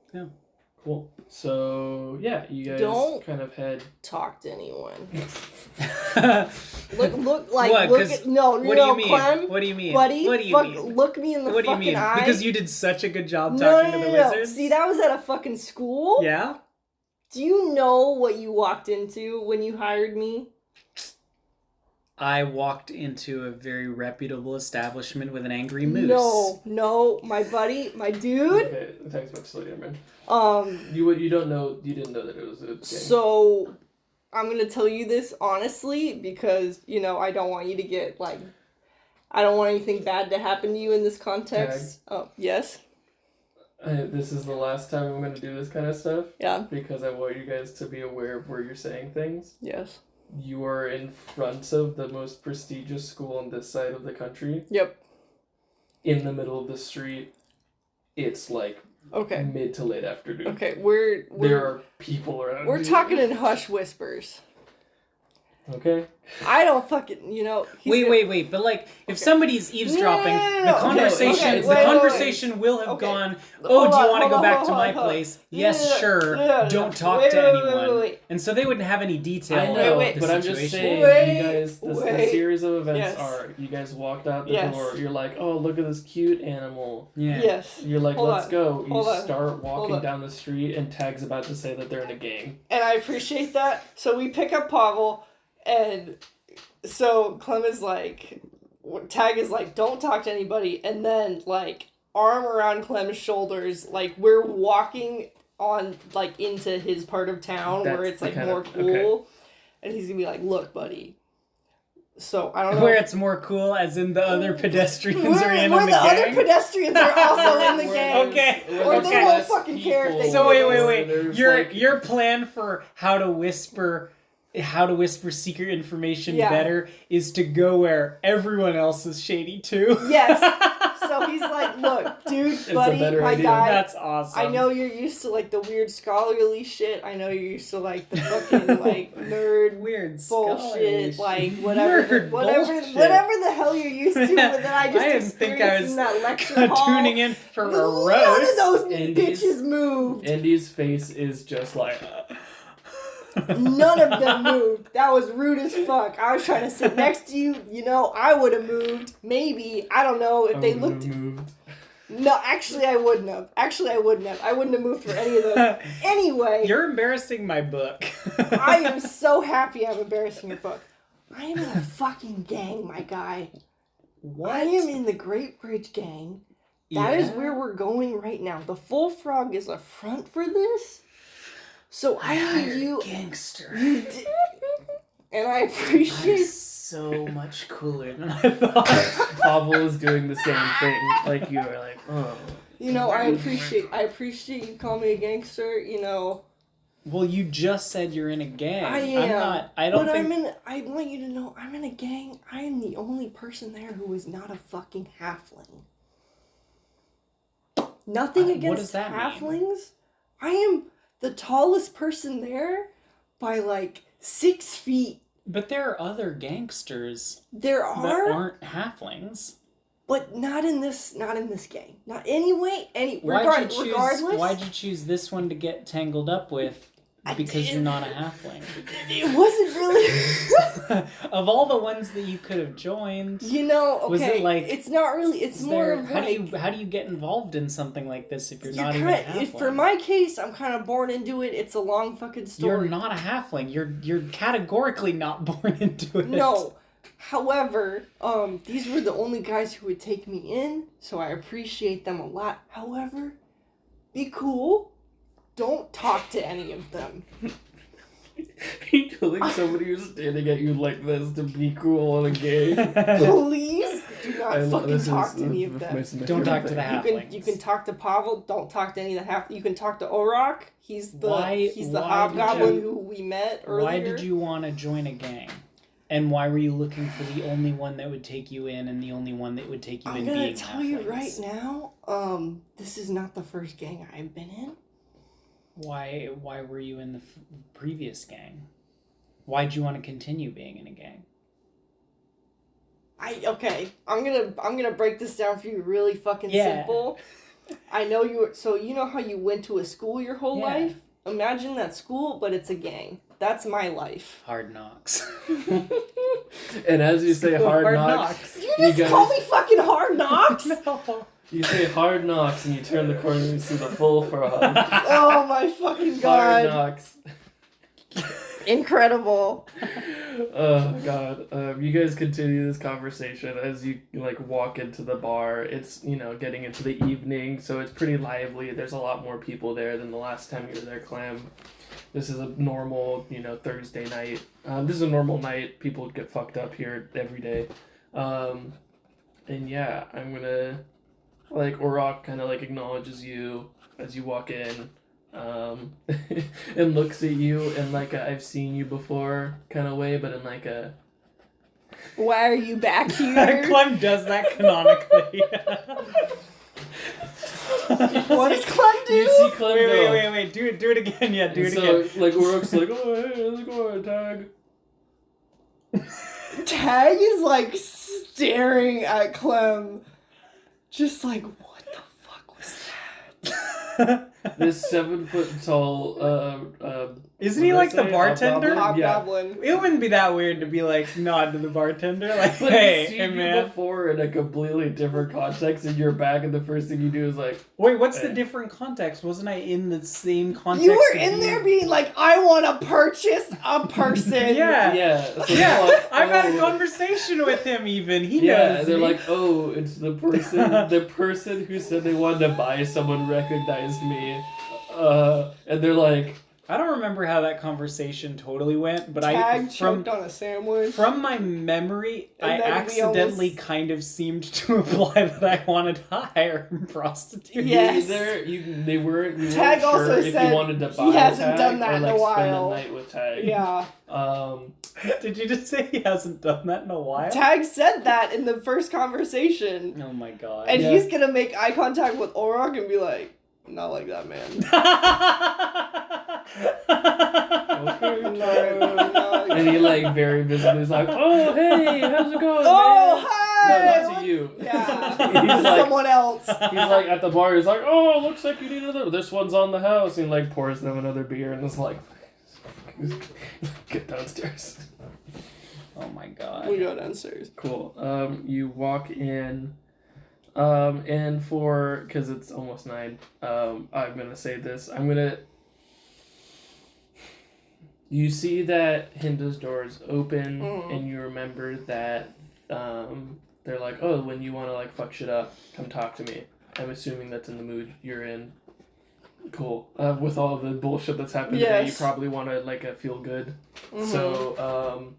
Cool. So yeah, you guys Don't- kind of head. Talk to anyone. What? Look, like, What? look 'Cause at, no, What do you no, mean? Clem, What do you mean? buddy, What do you fuck, mean? look me in the What do you fucking mean? eye. Because you did such a good job no, talking no, to no, the no. wizards. See, that was at a fucking school. Yeah. Do you know what you walked into when you hired me? I walked into a very reputable establishment with an angry moose. No, my buddy, my dude. Okay, thanks much, Slenderman. Um, You didn't know that it was a game. so I'm gonna tell you this honestly because I don't want you to get like, I don't want anything bad to happen to you in this context. Oh yes, This is the last time I'm going to do this kind of stuff yeah, because I want you guys to be aware of where you're saying things. yes, You are in front of the most prestigious school on this side of the country. yep. In the middle of the street. It's like Okay, mid to late afternoon. okay. There We're are people around. we're you. talking in hush whispers. Okay. I don't fucking he's Wait. But like, if somebody's eavesdropping, No. the conversation, Okay, the wait, conversation will have Okay. gone. Hold Oh, do you on, want to go hold back on, to hold my on, hold on. place? Yes, No, sure. no. Don't talk Wait, to wait, anyone. wait. And so they wouldn't have any detail I about know, wait, the but I'm just situation. saying, Wait, you guys, the wait. series of events Yes. are, you guys walked out the Yes. door, you're like, oh, look at this cute animal. Yeah. Yes. You're like, Hold let's on. go. You Hold on. start walking on. down the street, and Tag's about to say that they're in a gang. And I appreciate that. So we pick up Pavel, and so Clem is like, Tag is like, don't talk to anybody. And then, like, arm around Clem's shoulders, like, we're walking on, like, into his part of town where That's it's, the like, kind more of- cool. okay. And he's gonna be like, look, buddy. So, I don't know. Where it's more cool, as in the other pedestrians where, are in where on the the other gang. pedestrians are also in the Where gang. Okay. there's- Or where they there's won't less fucking care if they people, So do wait. there's, Your like- your plan for how to whisper secret information Yeah. better is to go where everyone else is shady too. Yes. So he's like, look, dude, a buddy, better my idea. guy. That's awesome. I know you're used to like the weird scholarly shit. I know you're used to like the fucking like nerd Weird bullshit, scholarly like shit. whatever, Nerd whatever, bullshit. whatever the hell you're used to. But then I just I didn't think I experienced was in that lecture hall. tuning in for a None of roast. those Andy's- bitches moved. Andy's face is just like. None of them moved. That was rude as fuck. I was trying to sit next to you. I would have moved. Maybe. I don't know if I they would've looked. moved. No, actually, I wouldn't have. I wouldn't have moved for any of those. Anyway, You're embarrassing my book. I am so happy I'm embarrassing your book. I am in a fucking gang, my guy. What? I am in the Great Bridge Gang. That is Yeah. where we're going right now. The Full Frog is a front for this. So I need hired you. a gangster. You did. And I I'm appreciate. so much cooler than I thought. Pavel is doing the same thing. Like you are like, oh. I appreciate you calling me a gangster. Well, you just said you're in a gang. I I'm am. not. I don't think. I want you to know I'm in a gang. I am the only person there who is not a fucking halfling. Nothing What against does that mean? halflings. I am the tallest person there by like 6 feet. But there are other gangsters There that are, aren't halflings. but not in this gang. Not anyway. Why'd you Regardless. choose this one to get tangled up with? Because you're not a halfling. It wasn't really. Of all the ones that you could have joined, Okay. Was it like- it's not really. It's is more there, of how like. do you get involved in something like this if you're You're not even a kinda, halfling? for my case, I'm kind of born into it. It's a long fucking story. You're not a halfling. You're categorically not born into it. No. However, these were the only guys who would take me in, so I appreciate them a lot. However, be cool. Don't talk to any of them. You're telling somebody who's standing at you like this to be cool and a gay. Please Do not fucking talk to any of them. Don't talk to the You can talk to Pavel. Don't talk to any of the half. You can talk to Orok. He's the Why hobgoblin did who we met earlier. Why did you want to join a gang? And why were you looking for the only one that would take you in and the only one that would take you in I'm being gonna tell you halflings? right now. This is not the first gang I've been in. Why were you in the previous gang? Why'd you want to continue being in a gang? I'm gonna break this down for you really fucking simple. I know you know how you went to a school your whole life? Imagine that school, but it's a gang. That's my life. Hard Knocks. And as you say hard knocks, You just call me fucking Hard Knocks? No. you say hard knocks and you turn the corner and you see the full frog. Oh my fucking Hard god. knocks. Incredible. Oh god. You guys continue this conversation as you like walk into the bar. It's getting into the evening, so it's pretty lively. There's a lot more people there than the last time you were there, Clem. This is a normal, Thursday night. This is a normal night. People get fucked up here every day. And yeah, I'm gonna Orok kind of acknowledges you as you walk in. And looks at you in a I've seen you before kind of way, but in a Why are you back here? Clem does that canonically. What does Clem do? you see Clem go. Wait. Do it again. Yeah, do it so, again. Orok's oh hey, how's it going, Tag? Tag is staring at Clem, just what the fuck was that? This 7 foot tall Isn't he like the bartender? Hobgoblin. It wouldn't be that weird to be nod to the bartender, But hey, he's seen hey you man. before in a completely different context, and you're back, and the first thing you do is Wait, what's the Hey. different context? Wasn't I in the same context? You were of in you? there being I want to purchase a person. Yeah. yeah. So Yeah, they're I've had a oh. conversation with him. Even he Yeah, knows. they're me. oh, it's the person who said they wanted to buy someone recognized me. And they're I don't remember how that conversation totally went, but Tag choked on a sandwich. from my memory, And I then we accidentally almost- kind of seemed to imply that I wanted to hire a prostitute. Yes. they weren't. You Tag weren't also sure if said you wanted to buy he hasn't Tag done that or, in a spend while. the night with Tag. Yeah. Did you just say he hasn't done that in a while? Tag said that in the first conversation. Oh my god. And Yeah. he's gonna make eye contact with Orok and be not like that, man. Okay, No. And he very visibly is oh hey, how's it going, Oh, man? hi! No, not to you. Yeah. He's like- Someone else. He's at the bar. He's oh, looks like you need another. This one's on the house. And he pours them another beer and is get downstairs. Oh my god. We go downstairs. Cool. You walk in. And because it's almost 9, I'm gonna say this. You see that Hinda's door is open, and you remember that they're oh, when you want to fuck shit up, come talk to me. I'm assuming that's in the mood you're in. Cool. With all the bullshit that's happened today, you Yes. probably want to feel good. Mhm. So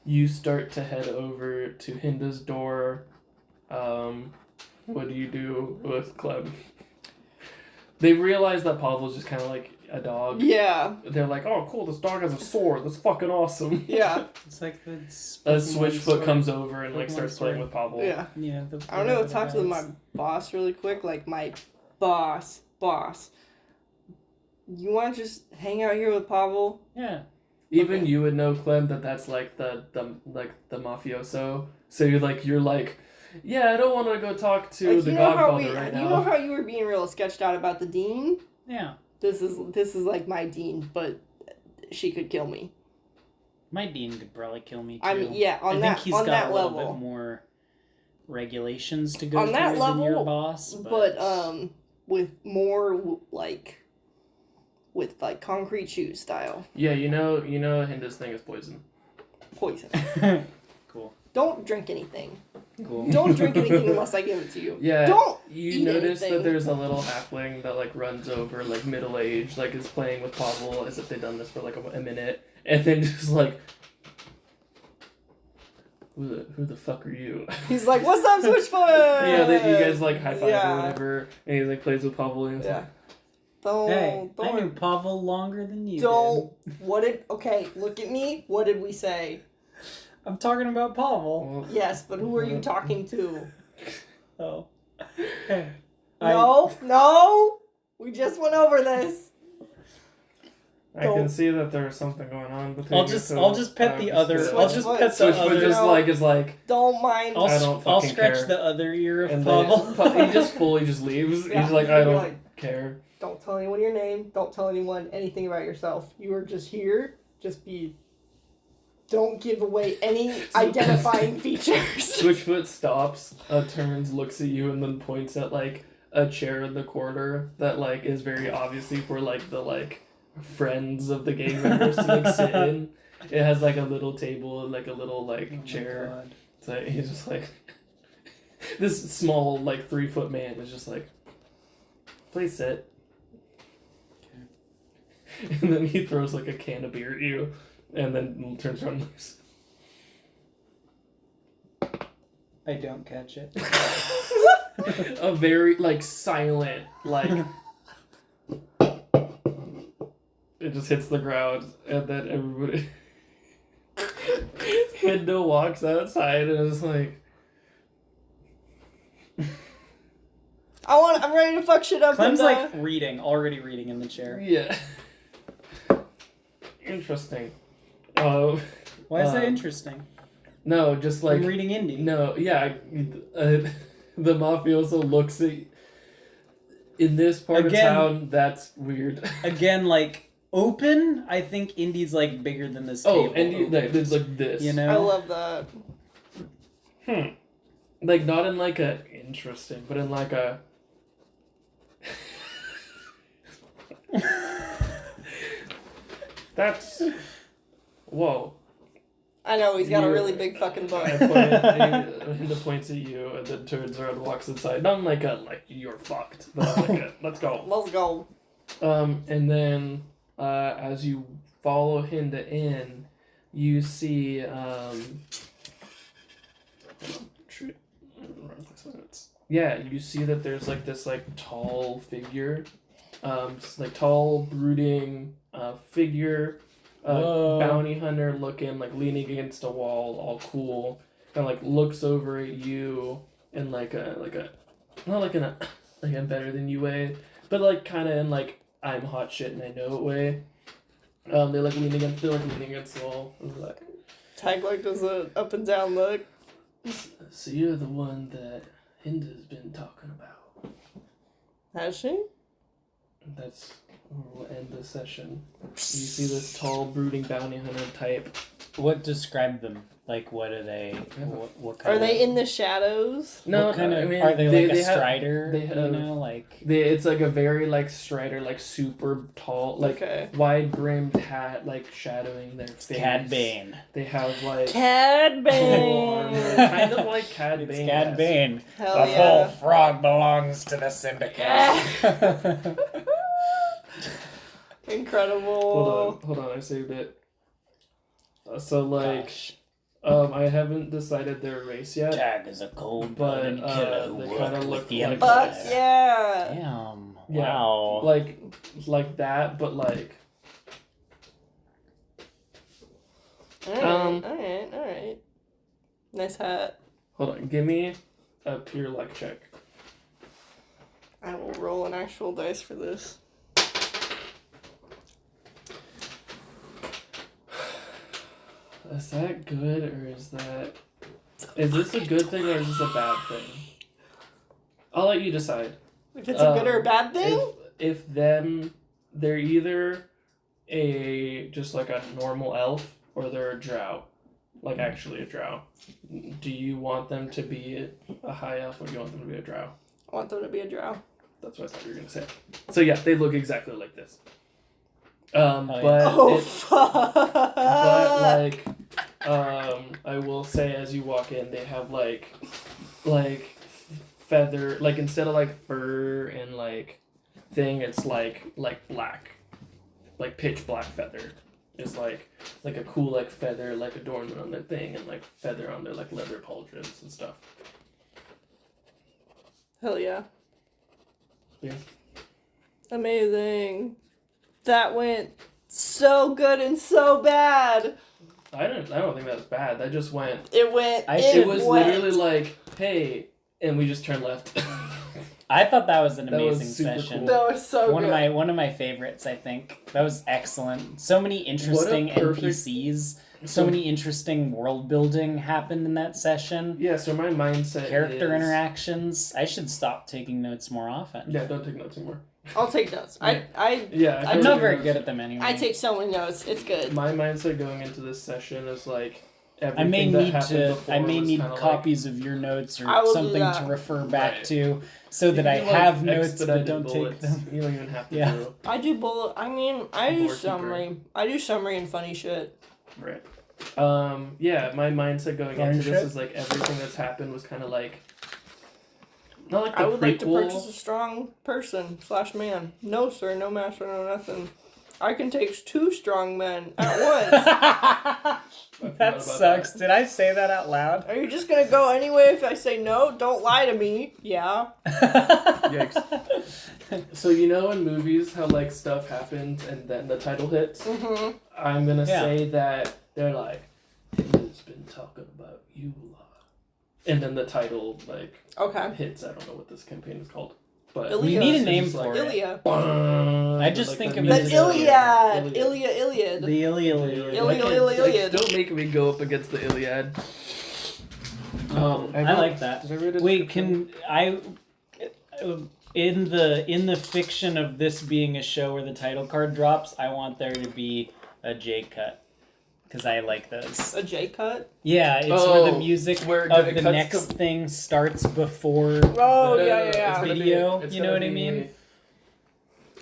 you start to head over to Hinda's door. What do you do with Clem? They realize that Pavel's just kind of a dog. Yeah. They're oh, cool, this dog has a sword. That's fucking awesome. Yeah. It's like the A Pokemon Switchfoot sword. comes over and Pokemon starts playing sword. with Pavel. Yeah. Yeah. I don't know. Talk to my boss really quick. My boss. You want to just hang out here with Pavel? Yeah. Even you would know, Clem, that's the mafioso. So you're yeah, I don't want to go talk to the Godfather right now. You know how you were being real sketched out about the dean? Yeah. This is my dean, but she could kill me. My dean could probably kill me too. I mean, yeah, I think he's got that a little level. bit more regulations to go On through that than level, your boss, but with more with concrete shoes style Yeah, you know Hinda's thing is poison. poison. Cool. Don't drink anything. Cool. Don't drink anything unless I give it to you. Yeah. Don't You eat notice anything. that there's a little halfling that runs over middle aged, is playing with Pavel as if they've done this for a minute, and then just who the fuck are you? He's like, "What's up, Switchfoot?" Yeah, you guys like high five Yeah. or whatever, and he like plays with Pavel and he's Yeah. like, Don't. I knew Pavel longer than you Don't. What did? Okay, look at me. What did we say? did. I'm talking about Pavel. well, Yes, but who are you talking to? Oh. Hey. No. We just went over this. I can see that there's something going on between I'll you, just so I'll just pet the other. I'll just Switchfoot. pet the Switchfoot other. just No. like is like, Don't mind. I'll, I don't I'll fucking scratch care. the other ear of and Pavel. then he just fully just leaves. Yeah, He's like, he'll I be don't like, care. Don't tell anyone your name. Don't tell anyone anything about yourself. You are just here. Just be. Don't give away any identifying features. Switchfoot stops, turns, looks at you, and then points at like a chair in the corner that like is very obviously for like the like friends of the gang members to like sit in. It has like a little table and like a little like Oh my chair. God. So he's just like this small like 3-foot man is just like, please sit. And then he throws like a can of beer at you, and then turns around and leaves. I don't catch it. A very like silent like it just hits the ground, and then everybody Hinda walks outside and is like, I'm ready to fuck shit up. Clem's and, like already reading in the chair. yeah. Interesting. Why is that Um, interesting? No, just like I'm reading indie. no, yeah. The mafioso looks at in this part Again- of town. That's weird. Again, like open. I think indie's like bigger than this. Oh, table and you, like, opens, it's like this. you I know. love that. Like not in like a interesting, but in like a. That's. Whoa. I know he's got a You- really big fucking butt. Hinda points at you and then turns around and walks inside. Not in like a like you're fucked, but like a let's go. Let's go. And then as you follow Hinda in, you see yeah, you see that there's like this like tall figure, like tall brooding figure, Whoa. bounty hunter looking, like leaning against a wall, all cool, and like looks over at you in like a not like in a like I'm better than you way, but like kind of in like I'm hot shit and I know it way. They're like leaning against the wall. And they're like, Tag like does a up and down look. so you're the one that Hinda's been talking about. Has she? That's where we'll end the session. You see this tall, brooding bounty hunter type. What describe them? Like, what are they? What kind Are of, they in the shadows? No, what kind of, I mean, are they like a have- strider? they have- you know, like it's like a very like strider, like super tall, like Okay. wide brimmed hat, like shadowing their face. Cad Bane. They have like Cad armor, Bane. kind of like Cad Bane. Cad Bane. Hell yeah. frog belongs to the syndicate. Incredible. Hold on, I saved it. So like, Gosh. I haven't decided their race yet. Tag is a cold-blooded But, killer who they worked kinda with look the like- Empire. Fuck yeah. Damn. Yeah. Wow. Like that, but like Alright. Nice hat. hold on, give me a pure luck check. I will roll an actual dice for this. Is that good or is this a good thing or is this a bad thing? I'll let you decide. If it's a good or a bad thing? If they're either just like a normal elf or they're a drow, like actually a drow. Do you want them to be a high elf or do you want them to be a drow? I want them to be a drow. That's what I thought you were gonna say. So yeah, they look exactly like this. yeah. But Oh, it, fuck. but like, I will say as you walk in, they have like feather, like instead of like fur and like thing, it's like black, like pitch black feather. It's like like a cool like feather like adornment on their thing and like feather on their like leather pauldrons and stuff. Hell yeah. Yeah. Amazing. That went so good and so bad. I don't think that was bad. That just went. It went. It was literally like, hey, and we just turned left. I thought that was an That was amazing super session. cool. That was so One good. of my favorites, I think. That was excellent. So many interesting perfect- NPCs. So many interesting world building happened in that session. Yeah, so my mindset Character is... interactions. I should stop taking notes more often. Yeah, don't take notes anymore. I'll take notes. Yeah. I I'm not very good at them anyway. I take so many notes. It's good. My mindset going into this session is like everything I may that need happened to. before I may was need kinda copies of your notes or I will do something that. to refer back Right. to, so Like, that I you can, like, have notes but expedited don't bullets. take them. You don't even have to Yeah. do I do bullet. I mean, I do Board keeper. summary. I do summary and funny shit. right. Yeah, my mindset going Funny into this shit? is like everything that's happened was kind of like not like the I would like to prequel. purchase a strong person / man. No, sir. No master. No nothing. I can take 2 strong men at once. I forgot That about sucks. Did I say that out loud? Are you just gonna go anyway if I say no? Don't lie to me. Yeah. Yikes. So you know in movies how like stuff happens and then the title hits? Mm-hmm. I'm gonna Yeah. say that they're like, Hitler's been talking about you a lot. And then the title like Okay. hits. I don't know what this campaign is called. But We need a it's name just for like, it. Ilia. I just think of it The as Iliad. Iliad. The Iliad. Iliad. Don't make me go up against the Iliad. I like that. Did I read it? Wait, can I? In the fiction of this being a show where the title card drops, I want there to be a J cut because I like those. A J cut. Yeah, it's where the Oh, music where it of cuts the to- next thing starts before. Oh, the- yeah, yeah, It's yeah. gonna Video, it's you know gonna what I be- mean?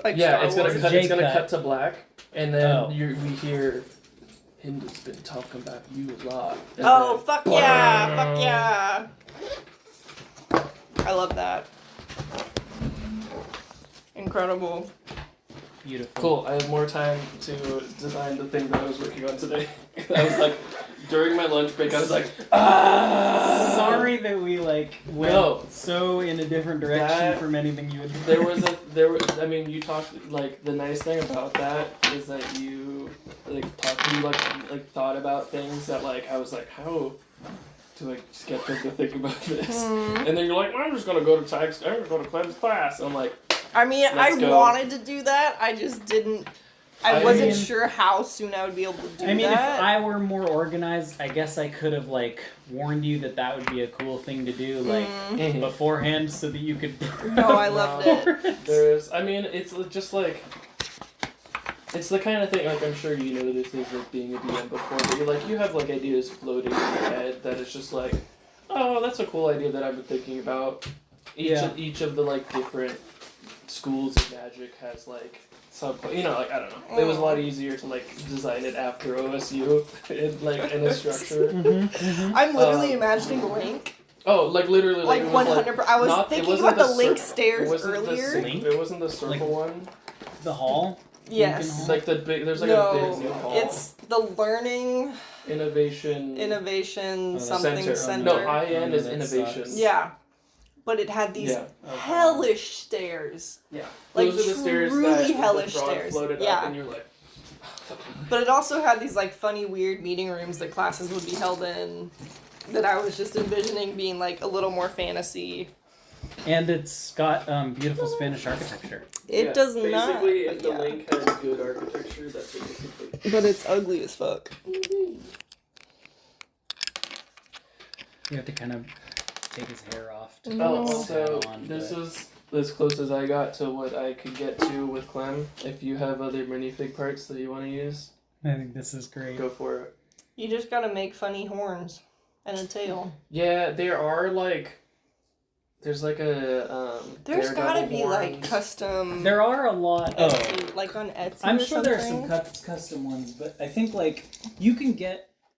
Like Yeah, Star it's gonna Wars. cut. J It's gonna cut. cut to black, and then Oh. we hear. Hinda's been talking about you a lot. And Oh, then- fuck yeah. Fuck yeah. I love that. Incredible. Beautiful. Cool. I have more time to design the thing that I was working on today. I was like, during my lunch break, I was like, ah. Sorry that we like went No. so in a different direction That- from anything you would. I mean, you talked like the nice thing about that is that you thought about things that like I was like, how to like just get them to think about this, and then you're like, I'm just gonna go to I'm gonna go to Clem's class. I'm like, I mean, Let's I go. wanted to do that. I just didn't. I I wasn't mean- sure how soon I would be able to do I mean, that. if I were more organized, I guess I could have like warned you that that would be a cool thing to do, like mhm. beforehand, so that you could. No, I loved it. There's, I mean, it's just like, it's the kind of thing, like, I'm sure you know this is like being a DM before, but you're like, you have like ideas floating in your head that it's just like, oh, that's a cool idea that I've been thinking about. Each of the like different schools of magic has like some, you know, like, I don't know. It was a lot easier to like design it after OSU in a structure. I'm literally imagining Link. Oh, like literally, Like it was 100%. I was not- it thinking wasn't about the Link cir- stairs it wasn't earlier. The, Link? It wasn't the circle Like- one. The hall. Yes. Like the big, there's like a big new No, hall. it's the learning Innovation. innovation the something Center. center. No, high end Oh, is that innovation. sucks. Yeah, but it had these Yeah. hellish stairs. Yeah. Like, Those are the stairs truly that hellish the frog stairs. floated Yeah. up, and you're like. But it also had these like funny, weird meeting rooms that classes would be held in. That I was just envisioning being like a little more fantasy. And it's got beautiful Spanish architecture. It Yeah, does not. Basically, But if the yeah. link has good architecture, that's what it's complete. But it's ugly as fuck. You have to kind of take his hair off. To Oh, put his also, hat on, this but- is as close as I got to what I could get to with Clem. If you have other minifig parts that you want to use, I think this is great. go for it. You just gotta make funny horns and a tail. Yeah, there are like. There's like a There's gotta Daredevil be like horns. custom. There are a lot. Oh, Etsy, like on Etsy. I'm or sure there are some something. custom ones, but I think like you can get